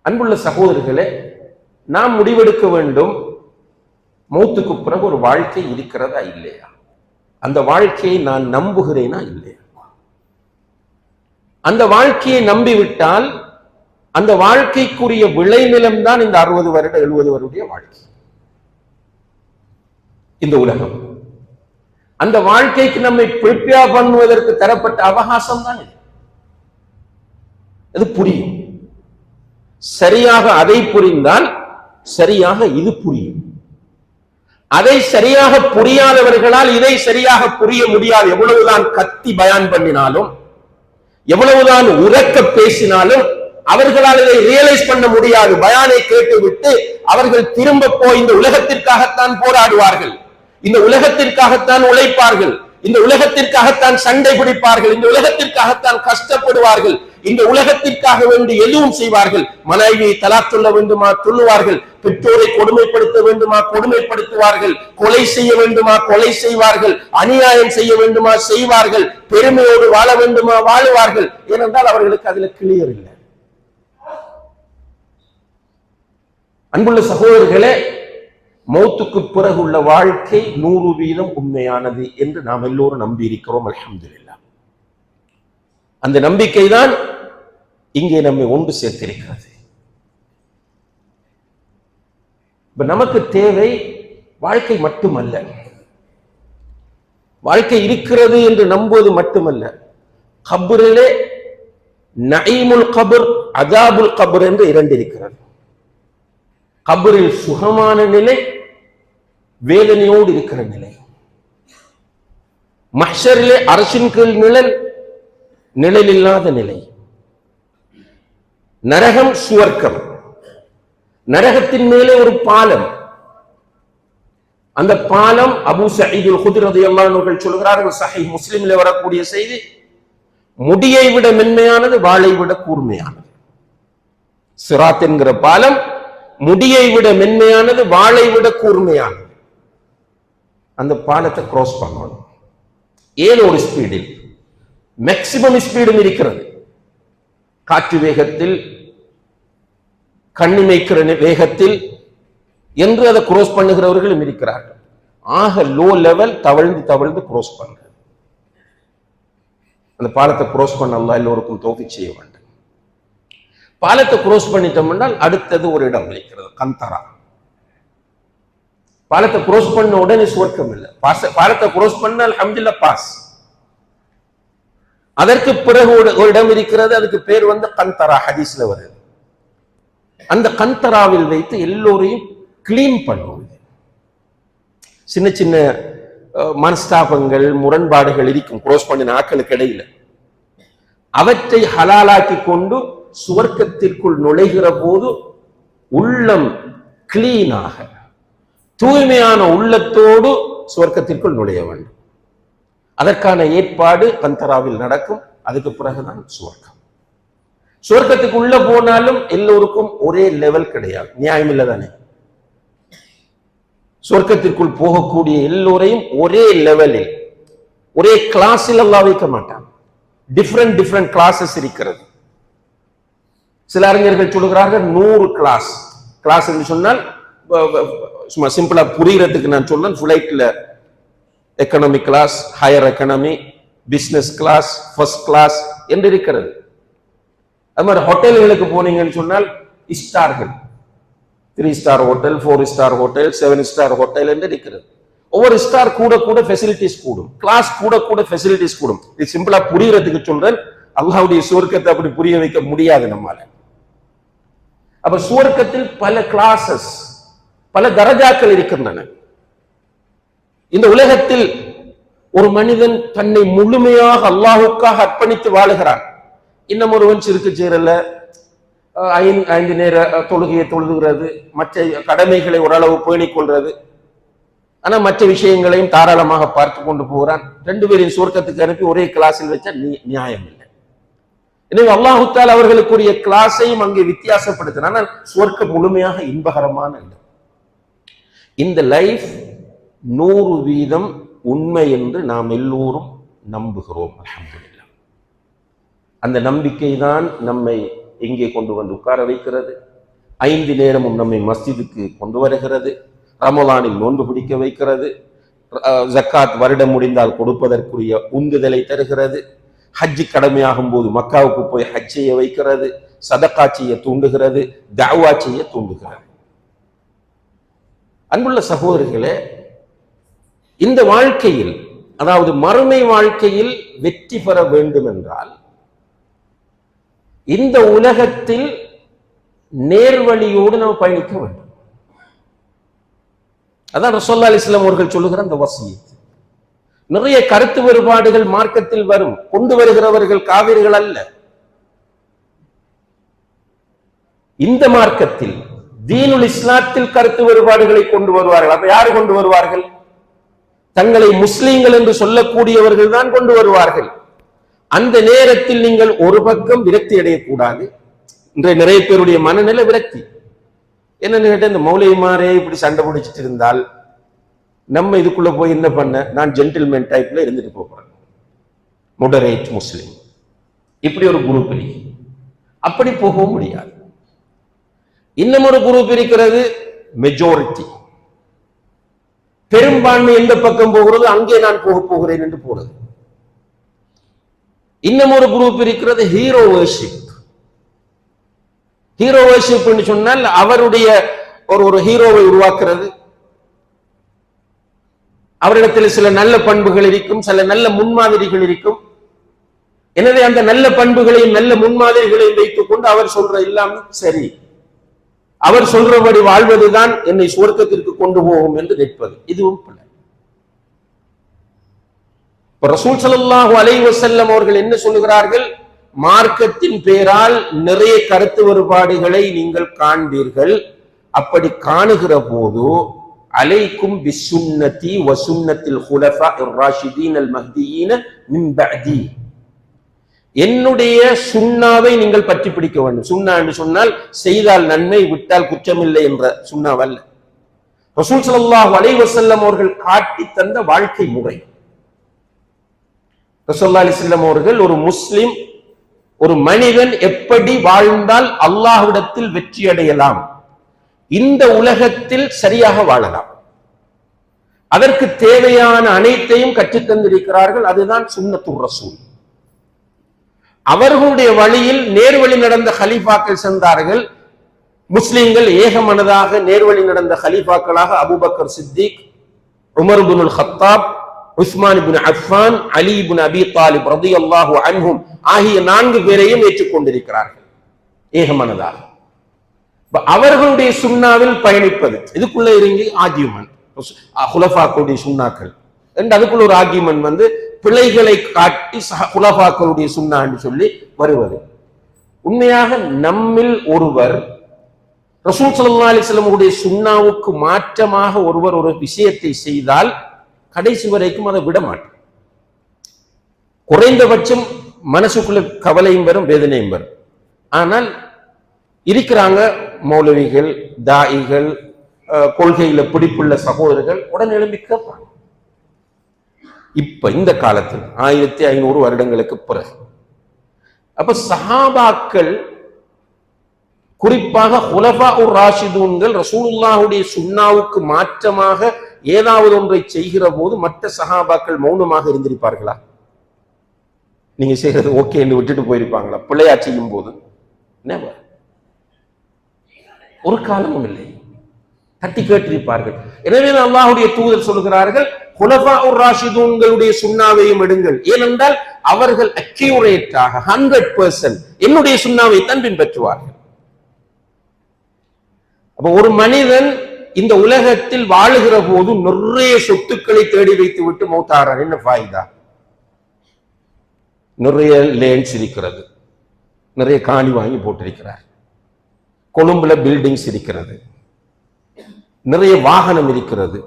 அன்புள்ள சகோதரர்களே, நாம் முடிவெடுக்க வேண்டும், மௌத்துக்கு பிறகு ஒரு வாழ்க்கை இருக்கிறதா இல்லையா? அந்த வாழ்க்கையை நான் நம்புகிறேனா இல்லையா? அந்த வாழ்க்கையை நம்பிவிட்டால் அந்த வாழ்க்கைக்குரிய விளைநிலம் தான் இந்த 60 வருட 70 வருடைய வாழ்க்கை, இந்த உலகம். அந்த வாழ்க்கைக்கு நம்மை ப்ரிப்பேர் பண்ணுவதற்கு தரப்பட்ட அவகாசம் தான் இது. அது புரியும். சரியாக அதை புரிந்தால் சரியாக இது புரியும். அதை சரியாக புரியாதவர்களால் இதை சரியாக புரிய முடியாது. எவ்வளவுதான் கத்தி பயான் பண்ணினாலும், எவ்வளவுதான் உரக்க பேசினாலும் அவர்களால் இதை ரியலைஸ் பண்ண முடியாது. பயானை கேட்டுவிட்டு அவர்கள் திரும்ப போய் இந்த உலகத்திற்காகத்தான் போராடுவார்கள், இந்த உலகத்திற்காகத்தான் உழைப்பார்கள், இந்த உலகத்திற்காகத்தான் சண்டை பிடிப்பார்கள், இந்த உலகத்திற்காகத்தான் கஷ்டப்படுவார்கள், இந்த உலகத்திற்காக வேண்டி எதுவும் செய்வார்கள். மனைவியை தலாக் சொல்ல வேண்டுமா சொல்லுவார்கள், பெற்றோரை கொடுமைப்படுத்த வேண்டுமா கொடுமைப்படுத்துவார்கள், கொலை செய்ய வேண்டுமா கொலை செய்வார்கள், அநியாயம் செய்ய வேண்டுமா செய்வார்கள், பெருமையோடு வாழ வேண்டுமா வாழுவார்கள். ஏனென்றால் அவர்களுக்கு அதுல கிளியர் இல்லை. அன்புள்ள சகோதரர்களே, மௌத்துக்கு பிறகு உள்ள வாழ்க்கை 100% உண்மையானது என்று நாம் எல்லோரும் நம்பி இருக்கிறோம். அல்ஹம்துலில்லாஹ். அந்த நம்பிக்கை தான் இங்கே நம்மை ஒன்று சேர்த்திருக்கிறது. இப்ப நமக்கு தேவை வாழ்க்கை மட்டுமல்ல, வாழ்க்கை இருக்கிறது என்று நம்புவது மட்டுமல்ல, கபரிலே நஈமுல் கபர், அஜாபுல் கபர் என்று 2 இருக்கிறது. கபரில் சுகமான நிலை, வேதனையோடு இருக்கிற நிலை. மஹ்ஷரிலே அரசின் கீழ் நிழல், நிழல் இல்லாத நிலை. நரகம், சுவர்க்கம். நரகத்தின் மேலே ஒரு பாலம். அந்த பாலம் அபூ சயீத் அல்-குத்ரி ரலியல்லாஹு அன்ஹு அவர்கள் சொல்கிறார்கள், சஹீஹ் முஸ்லிமிலே வரக்கூடிய செய்தி, முடியை விட மென்மையானது, வாளை விட கூர்மையானது. சிராத் என்கிற பாலம் முடியை விட மென்மையானது, வாளை விட கூர்மையானது. அந்த பாலத்தை கிராஸ் பண்ணணும். ஏதோ ஒரு ஸ்பீடில், மேக்சிமம் ஸ்பீடும் இருக்கிறது. காற்று வேகத்தில், கண்ணிமைக்கிற வேகத்தில் என்று அதை கிராஸ் பண்ணுகிறவர்களும் இருக்கிறார்கள். ஆக லோ லெவல் தவழ்ந்து தவழ்ந்து கிராஸ் பண்றது. அந்த பாலத்தை கிராஸ் பண்ண அல்லாஹ் எல்லோருக்கும் தௌஃபீக் செய்ய வேண்டும். பாலத்தை கிராஸ் பண்ணிட்டோம் என்றால் அடுத்தது ஒரு இடம் இருக்கிறது, கந்தரா. பாலத்தை கிராஸ் பண்ண உடனே சுவர்க்கம் இல்லை. பாலத்தை கிராஸ் பண்ண அல்ஹம்துலில்லாஹ் பாஸ். அதற்கு பிறகு ஒரு இடம் இருக்கிறது, அதுக்கு பேர் கந்தரா, ஹதீஸ்ல வருது. அந்த கந்தராவில் வைத்து எல்லோரையும் கிளீன் பண்ணுவது. சின்ன சின்ன மனஸ்தாபங்கள், முரண்பாடுகள் இருக்கும் கிராஸ் பண்ணின ஆக்களுக்கு இடையில. அவற்றை ஹலாலாக்கி கொண்டு சுவர்க்கத்திற்குள் நுழைகிற போது உள்ளம் கிளீனாக, தூய்மையான உள்ளத்தோடு சுவர்க்கத்திற்குள் நுழைய வேண்டும். அதற்கான ஏற்பாடு கந்தராவில் நடக்கும். அதுக்கு பிறகுதான் சுவர்க்கம். சுவர்க்கத்துக்கு உள்ள போனாலும் எல்லோருக்கும் ஒரே லெவல் கிடையாது. நியாயம் இல்லை தானே? சுவர்க்கத்திற்குள் போகக்கூடிய எல்லோரையும் ஒரே லெவலில், ஒரே கிளாஸில் அல்லாஹ் வைக்க மாட்டான். டிஃப்ரெண்ட் டிஃப்ரெண்ட் கிளாஸஸ் இருக்கிறது. சில அறிஞர்கள் சொல்லுகிறார்கள் 100 கிளாஸ். கிளாஸ் என்று சொன்னால் சும்மா சிம்பிளா புரியறதுக்கு நான் சொல்றேன், ஃபிளைட்ல economic class, higher economy, business class, first class என்று இருக்கிறது. அது மாதிரி ஹோட்டல்களுக்கு போனீங்கன்னு சொன்னால் ஸ்டார்கள், 3 star hotel, 4 star hotel, 7 star hotel என்று இருக்கிறது. ஒவ்வொரு ஸ்டார் கூட கூட ஃபெசிலிட்டிஸ் கூடும், கிளாஸ் கூட கூட ஃபெசிலிட்டிஸ் கூடும். இது சிம்பிளா புரியறதுக்கு சொல்றேன். அல்லாஹ்வுடைய சுவர்க்கத்தை அப்படி புரிய வைக்க முடியாது நம்மால. அப்ப சுவர்க்கத்தில் பல கிளாஸஸ், பல தரஜாக்கள் இருக்கின்றன. இந்த உலகத்தில் ஒரு மனிதன் தன்னை முழுமையாக அல்லாஹ்வுக்காக அர்ப்பணித்து வாழுகிறான். இன்னும் ஒருவன் சிறுக்கு சேரல, 5 நேர தொழுகையை தொழுகிறது, மற்ற கடமைகளை ஓரளவு பேணிக் கொள்றது, ஆனா மற்ற விஷயங்களையும் தாராளமாக பார்த்து கொண்டு போகிறான். 2 பேரையும் சுவர்க்கத்துக்கு அனுப்பி ஒரே கிளாஸில் வச்சா நியாயம் இல்லை. எனவே அல்லாஹ் தஆலா அவர்களுக்குரிய கிளாஸையும் அங்கே வித்தியாசப்படுத்தினார். ஆனால் சுவர்க்கம் முழுமையாக இன்பகரமான இடம். இந்த லைஃப் 100% உண்மை என்று நாம் எல்லோரும் நம்புகிறோம். அல்ஹம்துலில்லாஹ். அந்த நம்பிக்கை தான் நம்மை எங்கே கொண்டு வந்து உட்கார வைக்கிறது. 5 நேரமும் நம்மை மஸ்ஜிதுக்கு கொண்டு வருகிறது. ரமலானில் நோன்பு பிடிக்க வைக்கிறது. ஜக்காத் வருடம் முடிந்தால் கொடுப்பதற்குரிய உந்துதலை தருகிறது. ஹஜ்ஜி கடமையாகும் போது மக்காவுக்கு போய் ஹஜ் செய்ய வைக்கிறது. சதகா செய்ய தூண்டுகிறது. தஅவா செய்ய தூண்டுகிறது. அன்புள்ள சகோதரர்களே, இந்த வாழ்க்கையில், அதாவது மறுமை வாழ்க்கையில் வெற்றி பெற வேண்டும் என்றால் இந்த உலகத்தில் நேர்வழியோடு நாம் பயணிக்க வேண்டும். அதான் ரசூலுல்லாஹி அலைஹி வஸல்லம் அவர்கள் சொல்லுகிற அந்த வசியத். நிறைய கருத்து வேறுபாடுகள் மார்க்கத்தில் வரும். கொண்டு வருகிறவர்கள் காவிர்கள் அல்ல. இந்த மார்க்கத்தில், தீனுல் இஸ்லாத்தில் கருத்து வேறுபாடுகளை கொண்டு வருவார்கள். அப்ப யாரு கொண்டு வருவார்கள்? தங்களை முஸ்லீம்கள் என்று சொல்லக்கூடியவர்கள் தான் கொண்டு வருவார்கள். அந்த நேரத்தில் நீங்கள் ஒரு பக்கம் விரக்தி அடையக்கூடாது. இன்றைய நிறைய பேருடைய மனநிலை விரக்தி. என்னன்னு கேட்ட, இந்த மௌலைமாரே இப்படி சண்டை பிடிச்சிட்டு இருந்தால் நம்ம இதுக்குள்ள போய் என்ன பண்ண? நான் ஜென்டில்மேன் டைப்ல இருந்துட்டு போறேன், மொடரேட் முஸ்லிம், இப்படி ஒரு குரூப் இருக்கு. அப்படி போகவும் முடியாது. இன்னும் ஒரு குரூப் இருக்கிறது, மெஜாரிட்டி, பெரும்பான்மை எந்த பக்கம் போகிறது அங்கே நான் போகிறேன் என்று போறது. இன்னும் ஒரு குரூப் இருக்கிறது, ஹீரோ வர்ஷிப். ஹீரோ வர்ஷிப் என்று சொன்னால் அவருடைய ஒரு ஹீரோவை உருவாக்குறது. அவரிடத்தில் சில நல்ல பண்புகள் இருக்கும், சில நல்ல முன்மாதிரிகள் இருக்கும். எனவே அந்த நல்ல பண்புகளையும் நல்ல முன்மாதிரிகளையும் வைத்துக் கொண்டு அவர் சொல்ற எல்லாமே சரி, அவர் சொல்றபடி வாழ்வதுதான் என்னை சுவர்க்கத்திற்கு கொண்டு போகும் என்று நிற்பது, இதுவும் பிள்ளை. இப்ப ரசூல் ஸல்லல்லாஹு அலைஹி வஸல்லம் அவர்கள் என்ன சொல்லுகிறார்கள்? மார்க்கத்தின் பேரால் நிறைய கருத்து வேறுபாடுகளை நீங்கள் காண்பீர்கள். அப்படி காணுகிற போது அலைக்கும் பிசுன்னதி வ சுன்னத்தில் குலஃபா ar-ராஷிதீன் அல்-மஹ்தியீன மின் பஅதி, என்னுடைய சுன்னாவை நீங்கள் பற்றி பிடிக்க வேண்டும். சுன்னா என்று சொன்னால் செய்தால் நன்மை விட்டால் குற்றமில்லை என்ற சுன்னாவல்ல. ரசூல் ஸல்லல்லாஹு அலைஹி வஸல்லம் அவர்கள் காட்டி தந்த வாழ்க்கை முறை. ரசூலுல்லாஹி அலைஹி வஸல்லம் அவர்கள் ஒரு முஸ்லிம், ஒரு மனிதன் எப்படி வாழ்ந்தால் அல்லாஹ்விடத்தில் வெற்றி அடையலாம், இந்த உலகத்தில் சரியாக வாழலாம், அதற்கு தேவையான அனைத்தையும் கற்றுத் தந்திருக்கிறார்கள். அதுதான் சுன்னத்துர் ரசூல். அவர்களுடைய வழியில் நேர்வழி நடந்த ஹலீஃபாக்கள் சென்றார்கள். முஸ்லிம்கள் ஏகமனதாக நேர்வழி நடந்த ஹலீஃபாக்களாக அபூபக்கர் சித்திக், உமர் இப்னுல் கத்தாப், உஸ்மான் இப்னு அஃபான், அலி இப்னு அபி தாலிப் ரலியல்லாஹு அன்ஹும் ஆகிய 4 பேரையும் ஏற்றுக்கொண்டிருக்கிறார்கள் ஏகமனதாக. அவர்களுடைய சுன்னாவில் பயணிப்பது, இதுக்குள்ள இறங்கி ஆர்கியூமெண்ட், குலஃபாக்களுடைய சுன்னாக்கள் என்று அதுக்குள்ள ஒரு ஆர்கியூமெண்ட் பிழைகளை காட்டி குலஃபாக்களுடைய சுன்னா என்று சொல்லி வருவது. உண்மையாக நம்மில் ஒருவர் ரசூல் ஸல்லல்லாஹு அலைஹி வஸல்லம் உடைய சுன்னாவுக்கு மாற்றமாக ஒருவர் ஒரு விஷயத்தை செய்தால் கடைசி வரைக்கும் அதை விட மாட்டார். குறைந்தபட்சம் மனசுக்குள்ள கவலையும் வரும், வேதனையும் வரும். ஆனால் இருக்கிறாங்க மௌலவிகள், தாயிகள், கொள்கையில பிடிப்புள்ள சகோதரர்கள் உடனே எழும்பி கேட்பாங்க. இப்ப இந்த காலத்தில் 1500 வருடங்களுக்கு பிறகு அப்ப சஹாபாக்கள், குறிப்பாக குலஃபா உர் ராஷிதூன்கள் ரசூலுல்லாஹுடைய சுன்னாவுக்கு மாற்றமாக ஏதாவது ஒன்றை செய்கிற போது மற்ற சஹாபாக்கள் மௌனமாக இருந்திருப்பார்களா? நீங்க செய்யறது ஓகே என்று விட்டுட்டு போயிருப்பாங்களா? பிள்ளையா செய்யும் போது ஒரு காலமும் இல்லை, தட்டி கேட்டிருப்பார்கள். எனவே அல்லாஹ்வுடைய தூதர் சொல்கிறார்கள், குலஃபா உர் ராஷிதூன்களுடைய சுன்னாவையும் எடுங்கள். ஏனென்றால் அவர்கள் அக்யூரேட்டாக 100% என்னுடைய சுன்னாவை தான் பின்பற்றுவார்கள். அப்ப ஒரு மனிதன் இந்த உலகத்தில் வாழுகிற போது நிறைய சொத்துக்களை தேடி வைத்து விட்டு மௌத்தாரான், என்ன ஃபாயிதா? நிறைய லேண்ட்ஸ் இருக்கிறது, நிறைய காணி வாங்கி போட்டிருக்கிறார், கொழும்புல பில்டிங்ஸ் இருக்கிறது, நிறைய வாகனம் இருக்கிறது,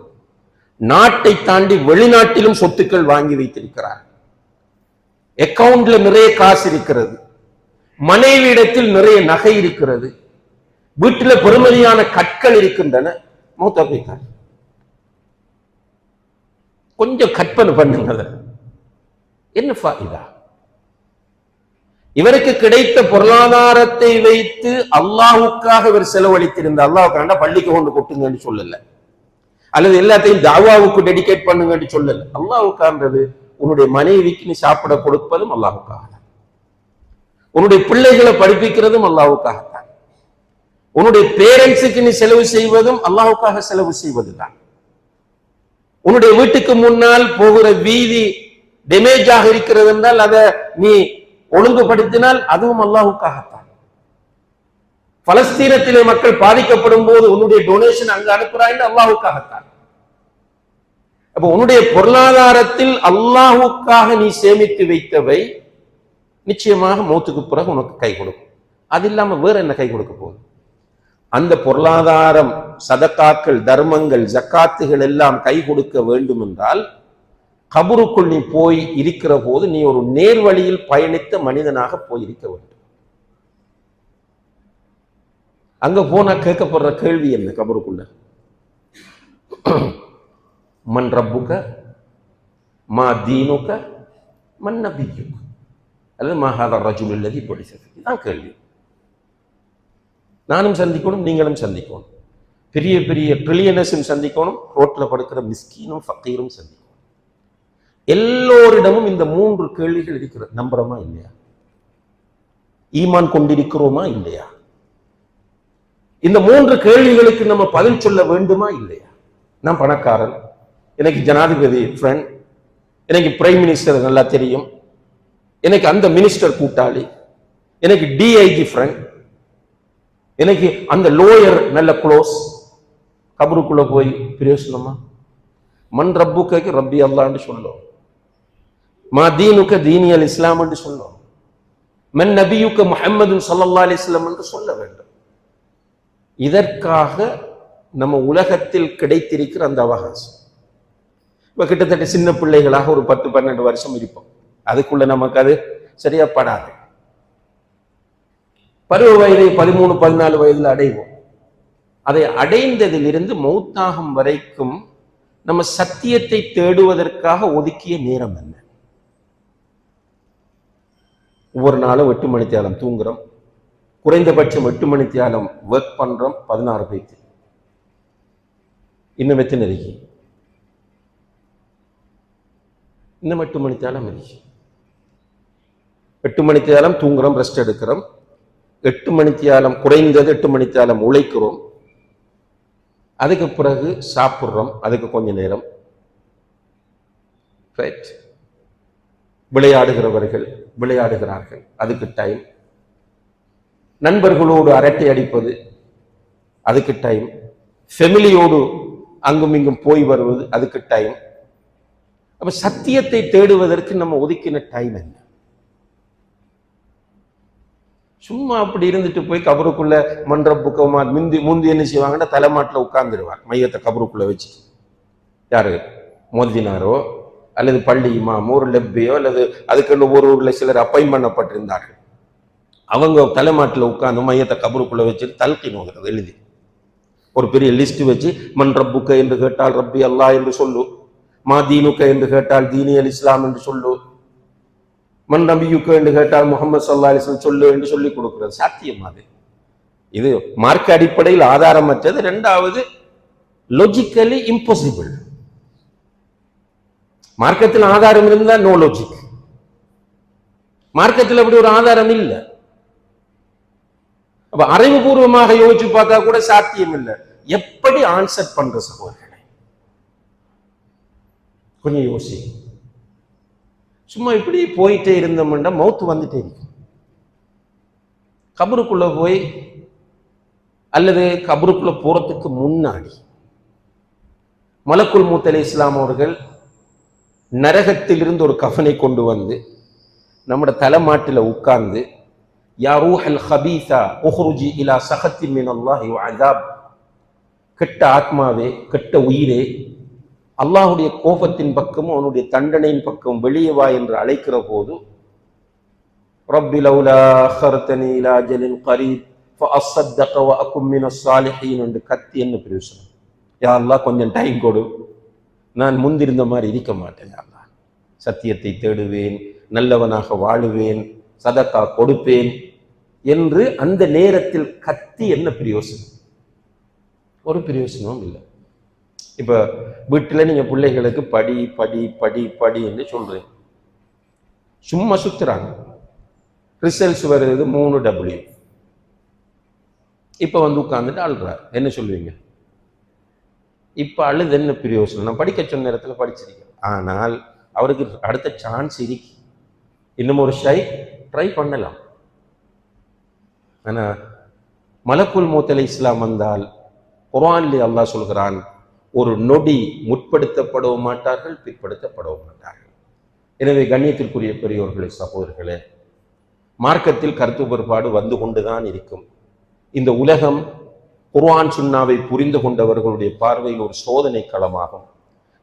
நாட்டை தாண்டி வெளிநாட்டிலும் சொத்துக்கள் வாங்கி வைத்திருக்கிறார், அக்கவுண்ட்ல நிறைய காசு இருக்கிறது, மனைவியிடத்தில் நிறைய நகை இருக்கிறது, வீட்டில பெருமதியான கற்கள் இருக்கின்றன, மௌத்தா போய்த்தார். கொஞ்சம் கற்பனை பண்ணுங்க, என்ன ஃபாயிதா? இவருக்கு கிடைத்த பொருளாதாரத்தை வைத்து அல்லாஹ்வுக்காக இவர் செலவழித்திருந்த, அல்லாஹ்வுக்காக பள்ளிக்கு கொண்டு கொட்டுங்கன்னு சொல்லல, அல்லது எல்லாத்தையும் தாவாவுக்கு டெடிகேட் பண்ணுங்கன்னு சொல்லல. அல்லாஹ்வுக்கான்றது உன்னுடைய மனைவிக்கு நீ சாப்பிட கொடுப்பதும் அல்லாஹ்வுக்காக, உன்னுடைய பிள்ளைகளை படிப்பிக்கிறதும் அல்லாஹ்வுக்காகத்தான், உன்னுடைய பேரண்ட்ஸுக்கு நீ செலவு செய்வதும் அல்லாஹ்வுக்காக செலவு செய்வதுதான். உன்னுடைய வீட்டுக்கு முன்னால் போகிற வீதி டேமேஜாக இருக்கிறது என்றால் அதை நீ ஒழுங்குபடுத்தினால் அதுவும் அல்லாஹ்வுக்காகத்தான். பலஸ்தீனத்திலே மக்கள் பாதிக்கப்படும் போது உன்னுடைய டொனேஷன் அங்க அனுப்புறாய், அல்லாஹ்வுக்காகத்தான். அப்ப உன்னுடைய பொருளாதாரத்தில் அல்லாஹ்வுக்காக நீ சேமித்து வைத்தவை நிச்சயமாக மௌத்துக்கு பிறகு உனக்கு கை கொடுக்கும். அது இல்லாம வேற என்ன கை கொடுக்க போகுது? அந்த பொருளாதாரம், சதகாக்கள், தர்மங்கள், ஜக்காத்துகள் எல்லாம் கை கொடுக்க வேண்டும் என்றால் கபருக்குள் நீ போய் இருக்கிற போது நீ ஒரு நேர்வழியில் பயணித்த மனிதனாக போயிருக்க வேண்டும். அங்க போனா கேட்கப்படுற கேள்வி என்ன? கபருக்குள்ள மன் ரப்புக மா தீனுக மன் நபியுக அல்லது மா ஹாதா ரஜுல் அல்லதி புஇஸ ஃபீஹி, இதான் கேள்வி. நானும் சந்திக்கணும், நீங்களும் சந்திக்கணும், பெரிய பெரிய ட்ரில்லியனர்ஸும் சந்திக்கணும், ரோட்ல படுக்கிற மிஸ்கீனும் ஃபக்கீரும் சந்திக்கணும். எல்லோரிடமும் இந்த 3 கேள்விகள் இருக்கிறது. நம்புறோமா இல்லையா? ஈமான் கொண்டிருக்கிறோமா இல்லையா? இந்த 3 கேள்விகளுக்கு நம்ம பதில் சொல்ல வேண்டுமா இல்லையா? நான் பணக்காரன், எனக்கு ஜனாதிபதி ஃப்ரெண்ட், எனக்கு பிரைம் மினிஸ்டர் நல்லா தெரியும், எனக்கு அந்த மினிஸ்டர் கூட்டாளி, எனக்கு டிஐஜி ஃப்ரெண்ட், எனக்கு அந்த லோயர் நல்ல க்ளோஸ், கபருக்குள்ள போய் பிரயோசனமா? மன் ரப்புக்கு ரப்பி அல்லான்னு சொல்லும், மா தீனுக்க தீனியல் இஸ்லாம் என்று சொல்லும், மன் நபியுக்க முஹம்மது ஸல்லல்லாஹு அலைஹி வஸல்லம் என்று சொல்ல வேண்டும். இதற்காக நம்ம உலகத்தில் கிடைத்திருக்கிற அந்த அவகாசம். இப்ப கிட்டத்தட்ட சின்ன பிள்ளைகளாக ஒரு 10-12 வருஷம் இருப்போம். அதுக்குள்ள நமக்கு அது சரியா படாது. பருவ வயதை 13-14 வயதில் அடைவோம். அதை அடைந்ததிலிருந்து மௌத்தாகும் வரைக்கும் நம்ம சத்தியத்தை தேடுவதற்காக ஒதுக்கிய நேரம் என்ன? ஒவ்வொரு நாளும் 8 மணி நேரம் தூங்குறோம், குறைந்தபட்சம் 8 மணி நேரம் ஒர்க் பண்றோம், 16 பேச்சு. இன்னும் எத்தனை இருக்கு? இன்னும் 8 மணி நேரம் இருக்கு. 8 மணி நேரம் தூங்குறோம், ரெஸ்ட் எடுக்கிறோம், 8 மணி நேரம் குறைந்தது 8 மணி நேரம் உழைக்கிறோம், அதுக்கு பிறகு சாப்பிட்றோம், அதுக்கு கொஞ்ச நேரம் ரைட். விளையாடுகிறவர்கள் விளையாடுகிறார்கள், அதுக்கு டைம். நண்பர்களோடு அரட்டை அடிப்பது, அதுக்கு டைம். ஃபெமிலியோடு அங்கும் இங்கும் போய் வருவது, அதுக்கு டைம். அப்ப சத்தியத்தை தேடுவதற்கு நம்ம ஒதுக்கின டைம் என்ன? சும்மா அப்படி இருந்துட்டு போய் கபருக்குள்ள மன்ற புக்கமா முந்தி என்ன செய்வாங்கன்னா தலைமாட்டில் உட்கார்ந்துடுவார், மையத்தை கபருக்குள்ள வச்சுட்டு. யாரு? மோதினாரோ அல்லது பள்ளி இமாமோ ஒரு லெப்பையோ அல்லது அதுக்கு ஒரு ஊர்ல சிலர் அப்பாயின் பண்ணப்பட்டிருந்தார்கள். அவங்க தலைமாட்டில் உட்கார்ந்து மையத்தை கபருக்குள்ள வச்சுட்டு தல்கீன் ஓதுறது எழுதி ஒரு பெரிய லிஸ்ட் வச்சு, மன் ரப்புக்க என்று கேட்டால் ரப்பி அல்லாஹ் என்று சொல்லு, மா தீனுக்க என்று கேட்டால் தீனியல் இஸ்லாம் என்று சொல்லு, மன் நபியுக்க என்று கேட்டால் முகமது ஸல்லல்லாஹு அலைஹி வஸல்லம் சொல்லு என்று சொல்லி கொடுக்கிறது. சாத்தியம் அது? இது மார்க்க அடிப்படையில் ஆதாரமற்றது. இரண்டாவது, லாஜிக்கலி இம்பாசிபிள். மார்க்கத்தில் ஆதாரம் இருந்தா நோ லாஜிக். மார்க்கத்தில் அப்படி ஒரு ஆதாரம் இல்லை. அப்ப அறிவுபூர்வமாக யோசிச்சு பார்த்தா கூட சாத்தியம் இல்லை. எப்படி ஆன்சர் பண்ற சகோதரர்களை? கொஞ்சம் யோசி. சும்மா இப்படி போயிட்டே இருந்தோம்னா மௌத்து வந்துட்டே இருக்கு. கபருக்குள்ள போய் அல்லது கபருக்குள்ள போறதுக்கு முன்னாடி மலக்குல் மௌத் அலைஹிஸ்ஸலாம் அவர்கள் நரகத்தில் இருந்து ஒரு கஃனை கொண்டு வந்து நம்முடைய தலைமாட்டில் உட்கார்ந்து, யா ரூஹல் ஹபீஸா உஹ்ருஜி இலா சஹத்தின் மினல்லாஹி வ அஸாப், கெட்ட ஆத்மாவே, கெட்ட உயிரே, அல்லாஹுடைய கோபத்தின் பக்கமும் அவனுடைய தண்டனையின் பக்கம் வெளியே வா என்று அழைக்கிற போது, ரப்பி லௌலா அഖர்தனி இலா அஜலின் கரீப் ஃபஅஸ்ஸதக வ அகும் மினஸ் ஸாலிஹீன் என்று கத்தி என்ன பிரயோசனம்? யா அல்லாஹ் கொஞ்சம் டைம் கொடு, நான் முந்திருந்த மாதிரி இருக்க மாட்டேன். அல்லாஹ் சத்தியத்தை தேடுவேன், நல்லவனாக வாழுவேன், சதக்கா கொடுப்பேன் என்று அந்த நேரத்தில் கத்தி என்ன பிரயோசனம்? ஒரு பிரயோசனமும் இல்லை. இப்ப வீட்டுல நீங்க பிள்ளைகளுக்கு படி படி படி படி என்று சொல்றீங்க, சும்மா சுத்துறாங்க, ரிசல்ட்ஸ் வருது 3W. இப்ப வந்து உட்கார்ந்துட்டு அழுறாரு, என்ன சொல்லுவீங்க? இப்ப அழுது என்ன பிரயோசனம்? நான் படிக்க சொன்ன நேரத்துல படிச்சிருக்கேன். ஆனால் அவருக்கு அடுத்த சான்ஸ் இருக்கு, இன்னும் ஒரு ட்ரை பண்ணலாம். ஆனா மலக்குல் மௌத் அலைஹிஸ்ஸலாம் வந்தால் குர்ஆனிலே அல்லாஹ் சொல்கிறான், ஒரு நொடி முற்படுத்தப்படவும் மாட்டார்கள், பிற்படுத்தப்படவும் மாட்டார்கள். எனவே கண்ணியத்திற்குரிய பெரியோர்களே, சகோதரர்களே, மார்க்கத்தில் கருத்து வேறுபாடு வந்து கொண்டுதான் இருக்கும். இந்த உலகம் குர்ஆன் சுன்னாவை புரிந்து கொண்டவர்களுடைய பார்வையில் ஒரு சோதனை களமாகும்.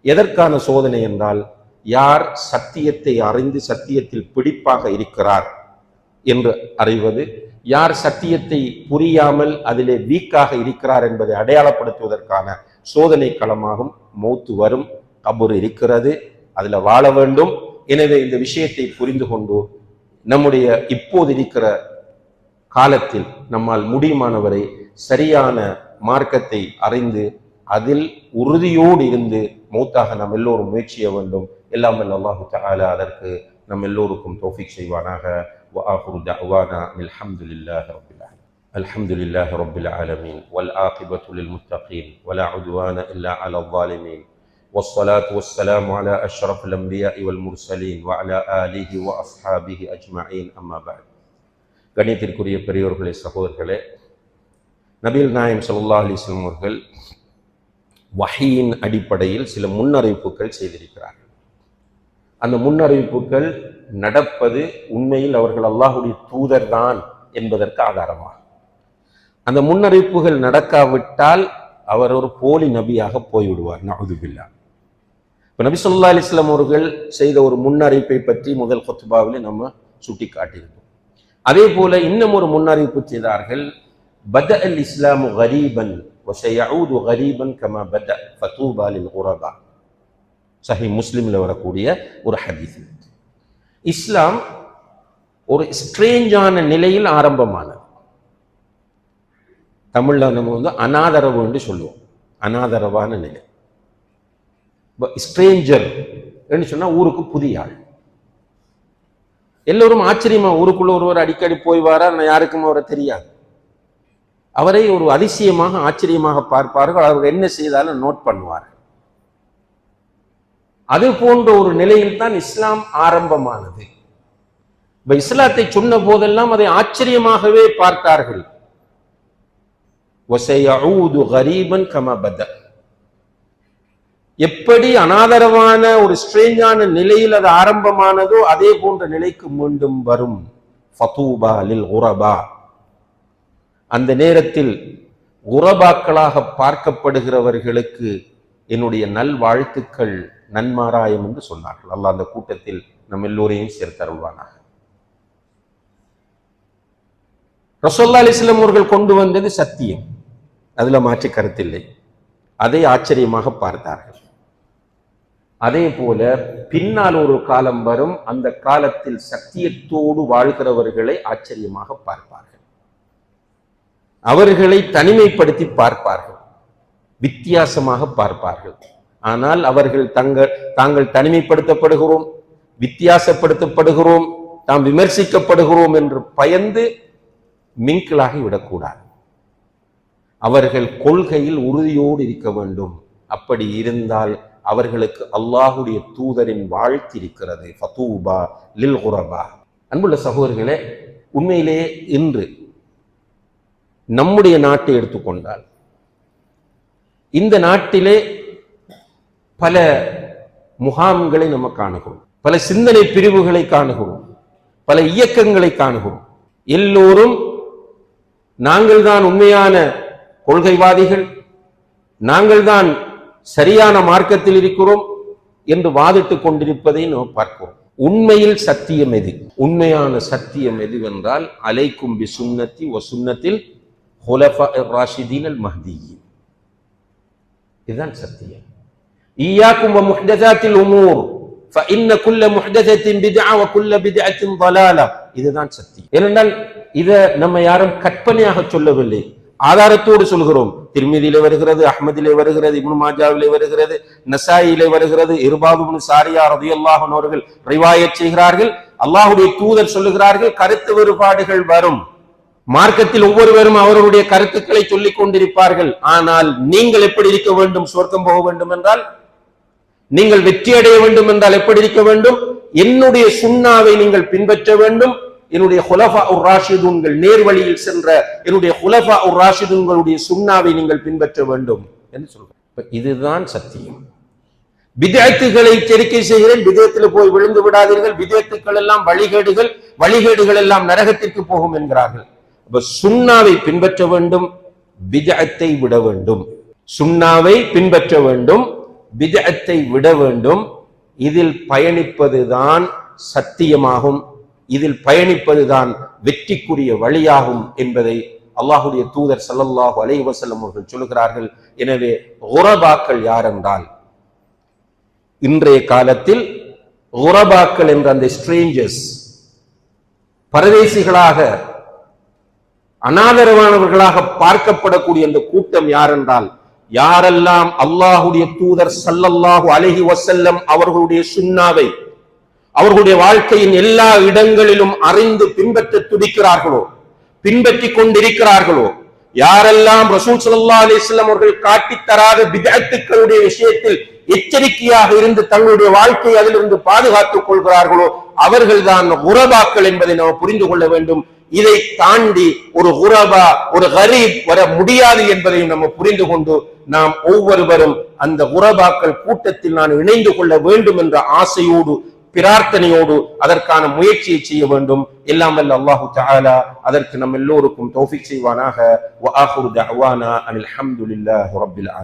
எதற்கான சோதனை என்றால், யார் சத்தியத்தை அறிந்து சத்தியத்தில் பிடிப்பாக இருக்கிறார் என்று அறிவது, யார் சத்தியத்தை புரியாமல் அதிலே வீக்காக இருக்கிறார் என்பதை அடையாளப்படுத்துவதற்கான சோதனை களமாகும். மௌத்து வரும், கபர் இருக்கிறது, அதுல வாழ வேண்டும். எனவே இந்த விஷயத்தை புரிந்து கொண்டு நம்முடைய இப்போது இருக்கிற காலத்தில் நம்மால் முடியுமானவரை சரியான மார்க்கத்தை அறிந்து அதில் உறுதியோடு இருந்து மௌத்தாக நாம் எல்லோரும் முயற்சிய வேண்டும். எல்லாம் அல்லாஹு தஆலா அதற்கு நம் எல்லோருக்கும் தௌஃபீக் செய்வானாக. وآخر دعوانا الحمد لله رب العالمين. الحمد لله رب العالمين والعاقبة للمتقين ولا عدوان إلا على الظالمين والصلاة والسلام على أشرف الأنبياء والمرسلين وعلى آله وأصحابه أجمعين. أما بعد. கண்ணியத்திற்குரிய பெரியோர்களே, சகோதரர்களே, நபிகள் நாயகம் ஸல்லல்லாஹு அலைஹி வஸல்லம் அவர்கள் வஹீயின் அடிப்படையில் சில முன்னறிவிப்புகள் செய்திருக்கிறார்கள். அந்த முன்னறிவிப்புகள் நடப்பது உண்மையில் அவர்கள் அல்லாஹ்வுடைய தூதர் தான் என்பதற்கு ஆதாரமாக. அந்த முன்னறிவிப்புகள் நடக்காவிட்டால் அவர் ஒரு போலி நபியாக போய்விடுவார். நஅூது பில்லாஹ். இப்போ நபி ஸல்லல்லாஹு அலைஹி வஸல்லம் அவர்கள் செய்த ஒரு முன்னறிவிப்பை பற்றி முதல் குத்பாவிலே நம்ம சுட்டி காட்டியிருந்தோம். அதே போல இன்னும் ஒரு முன்னறிவிப்பு செய்தார்கள். பத அல் இஸ்லாமு கரீபன் வசயஊது கரீபன் கமா பத ஃபதூபா லில் குரபா. சஹீஹ் முஸ்லிம்ல வரக்கூடிய ஒரு ஹதீஸ். இஸ்லாம் ஒரு ஸ்ட்ரேஞ்சான நிலையில் ஆரம்பமானது. தமிழ்ல நம்ம அனாதரவு என்று சொல்லுவோம். அனாதரவான நிலை. ஸ்ட்ரேஞ்சர் என்று சொன்னா ஊருக்கு புதிய ஆள். எல்லோரும் ஆச்சரியமா ஊருக்குள்ள ஒருவர் அடிக்கடி போய் வாரார், யாருக்கும் அவரை தெரியாது. அவரை ஒரு அதிசயமாக ஆச்சரியமாக பார்ப்பார்கள். அவர்கள் என்ன செய்தாலும் நோட் பண்ணுவார்கள். அது போன்ற ஒரு நிலையில் தான் இஸ்லாம் ஆரம்பமானது. இப்ப இஸ்லாத்தை சொன்ன போதெல்லாம் அதை ஆச்சரியமாகவே பார்த்தார்கள். வசயஊது கரீபன் கமா பத. எப்படி அனாதரவான ஒரு ஸ்ட்ரேஞ்சான நிலையில் அது ஆரம்பமானதோ அதே போன்ற நிலைக்கு மீண்டும் வரும். ஃபதூபா லில் குரபா. அந்த நேரத்தில் குரபாக்களாக பார்க்கப்படுகிறவர்களுக்கு என்னுடைய நல்வாழ்த்துக்கள், நன்மாராயம் என்று சொன்னார்கள். அல்லாஹ் அந்த கூட்டத்தில் நம் எல்லோரையும் சேர்த்தருள்வானாக. ரசூலுல்லாஹி அலைஹி வஸல்லம் அவர்கள் கொண்டு வந்தது சத்தியம், அதுல மாற்று கருத்தில்லை. அதை ஆச்சரியமாக பார்த்தார்கள். அதே போல பின்னால் ஒரு காலம் வரும், அந்த காலத்தில் சத்தியத்தோடு வாழ்கிறவர்களை ஆச்சரியமாக பார்ப்பார்கள். அவர்களை தனிமைப்படுத்தி பார்ப்பார்கள், வித்தியாசமாக பார்ப்பார்கள். ஆனால் அவர்கள் தாங்கள் தனிமைப்படுத்தப்படுகிறோம், வித்தியாசப்படுத்தப்படுகிறோம், தாம் விமர்சிக்கப்படுகிறோம் என்று பயந்து மிங்கிளாகி விடக்கூடாது. அவர்கள் கொள்கையில் உறுதியோடு இருக்க வேண்டும். அப்படி இருந்தால் அவர்களுக்கு அல்லாஹுடைய தூதரின் வாழ்த்து இருக்கிறது. ஃபதூபா லில் குரபா. அன்புள்ள சகோதரர்களே, உண்மையிலேயே இன்று நம்முடைய நாட்டை எடுத்துக்கொண்டால் இந்த நாட்டிலே பல முகாம்களை நம்ம காணுகிறோம், பல சிந்தனை பிரிவுகளை காணுகிறோம், பல இயக்கங்களை காணுகிறோம். எல்லோரும் நாங்கள் தான் உண்மையான கொள்கைவாதிகள், நாங்கள் தான் சரியான மார்க்கத்தில் இருக்கிறோம் என்று வாதிட்டுக் கொண்டிருப்பதை நாம் பார்க்கிறோம். உண்மையில் சத்தியம் எது? உண்மையான சத்தியம் எதுவென்றால் அலைக்கும் பி சுன்னத்தி வ சுன்னத்தில் ஹுலஃபாஇர் ராஷிதீனல் மஹ்தியீன். இதுதான் சத்தியம். ஈயாக்கும் வ முஹ்தஸாத்தில் உமூர் ஃபஇன்ன குல்ல முஹ்தஸத்தின் பித்ஆ வ குல்ல பித்அத்தின் ضلاலா. இதுதான் சத்தியம். ஏனென்றால் இதை நம்ம யாரும் கற்பனையாக சொல்லவில்லை, ஆதாரத்தோடு சொல்கிறோம். திர்மிதியிலே வருகிறது, அஹ்மதிலே வருகிறது, இப்னு மாஜாவிலே வருகிறது, நசாயிலே வருகிறது. இர்பாது இப்னு சாரியா ரலியல்லாஹு அன்ஹு அவர்கள் ரிவாயத் செய்கிறார்கள். அல்லாஹ்வுடைய தூதர் சொல்லுகிறார்கள், கருத்து வேறுபாடுகள் வரும். மார்க்கத்தில் ஒவ்வொருவரும் அவர்களுடைய கருத்துக்களை சொல்லிக் கொண்டிருப்பார்கள். ஆனால் நீங்கள் எப்படி இருக்க வேண்டும்? சொர்க்கம் போக வேண்டும் என்றால், நீங்கள் வெற்றி அடைய வேண்டும் என்றால் எப்படி இருக்க வேண்டும்? என்னுடைய சுன்னாவை நீங்கள் பின்பற்ற வேண்டும். என்னுடைய ஹுலஃபா உர் ராஷிதூன்கள் நேர்வழியில் சென்ற என்னுடைய ஹுலஃபா உர் ராஷிதூன்களுடைய சுன்னாவை நீங்கள் பின்பற்ற வேண்டும் என்று சொல்றார். இதுதான் சத்தியம். பித்அத்துகளை எச்சரிக்கை செய்கிறேன், பித்அத்தில் போய் விழுந்து விடாதீர்கள். பித்அத்துக்கள் எல்லாம் வழிகேடுகள், வழிகேடுகள் எல்லாம் நரகத்திற்கு போகும் என்கிறார்கள். அப்ப சுன்னாவை பின்பற்ற வேண்டும், பித்அத்தை விட வேண்டும். சுன்னாவை பின்பற்ற வேண்டும், பித்அத்தை விட வேண்டும். இதில் பயணிப்பதுதான் சத்தியமாகும், இதில் பயணிப்பதுதான் வெற்றிக்குரிய வழியாகும் என்பதை அல்லாஹுடைய தூதர் ஸல்லல்லாஹு அலைஹி வஸல்லம் அவர்கள் சொல்கிறார்கள். எனவே குரபாக்கள் யார் என்றால், இன்றைய காலத்தில் குரபாக்கள் என்ற அந்த ஸ்ட்ரேஞ்சர்ஸ், பரதேசிகளாக அனாதரவானவர்களாக பார்க்கப்படக்கூடிய அந்த கூட்டம் யார் என்றால், யாரெல்லாம் அல்லாஹுடைய தூதர் ஸல்லல்லாஹு அலைஹி வஸல்லம் அவர்களுடைய சுன்னாவை அவர்களுடைய வாழ்க்கையின் எல்லா இடங்களிலும் அறிந்து பின்பற்ற துடிக்கிறார்களோ, பின்பற்றி கொண்டிருக்கிறார்களோ, யாரெல்லாம் ரசூல் ஸல்லல்லாஹு அலைஹி வஸல்லம் அவர்கள் காட்டித் தராத பித்அத்துக்களுடைய விஷயத்தில் எச்சரிக்கையாக இருந்து தங்களுடைய வாழ்க்கையை அதிலிருந்து பாதுகாத்துக் கொள்கிறார்களோ, அவர்கள்தான் குரபாக்கள் என்பதை நாம் புரிந்து கொள்ள வேண்டும். இதை தாண்டி ஒரு குரபா, ஒரு கரீப் வர முடியாது என்பதையும் நம்ம புரிந்து கொண்டு நாம் ஒவ்வொருவரும் அந்த குரபாக்கள் கூட்டத்தில் நான் இணைந்து கொள்ள வேண்டும் என்ற ஆசையோடு, பிரார்த்தனையோடு அதற்கான முயற்சியை செய்ய வேண்டும். எல்லாம் வல்ல அல்லாஹு தஆலா அதற்கு நம் எல்லோருக்கும் தௌஃபீக் செய்வானாக. வ ஆகிரு தஅவானா அனில் ஹம்துலில்லாஹி ரப்பில் ஆலமீன்.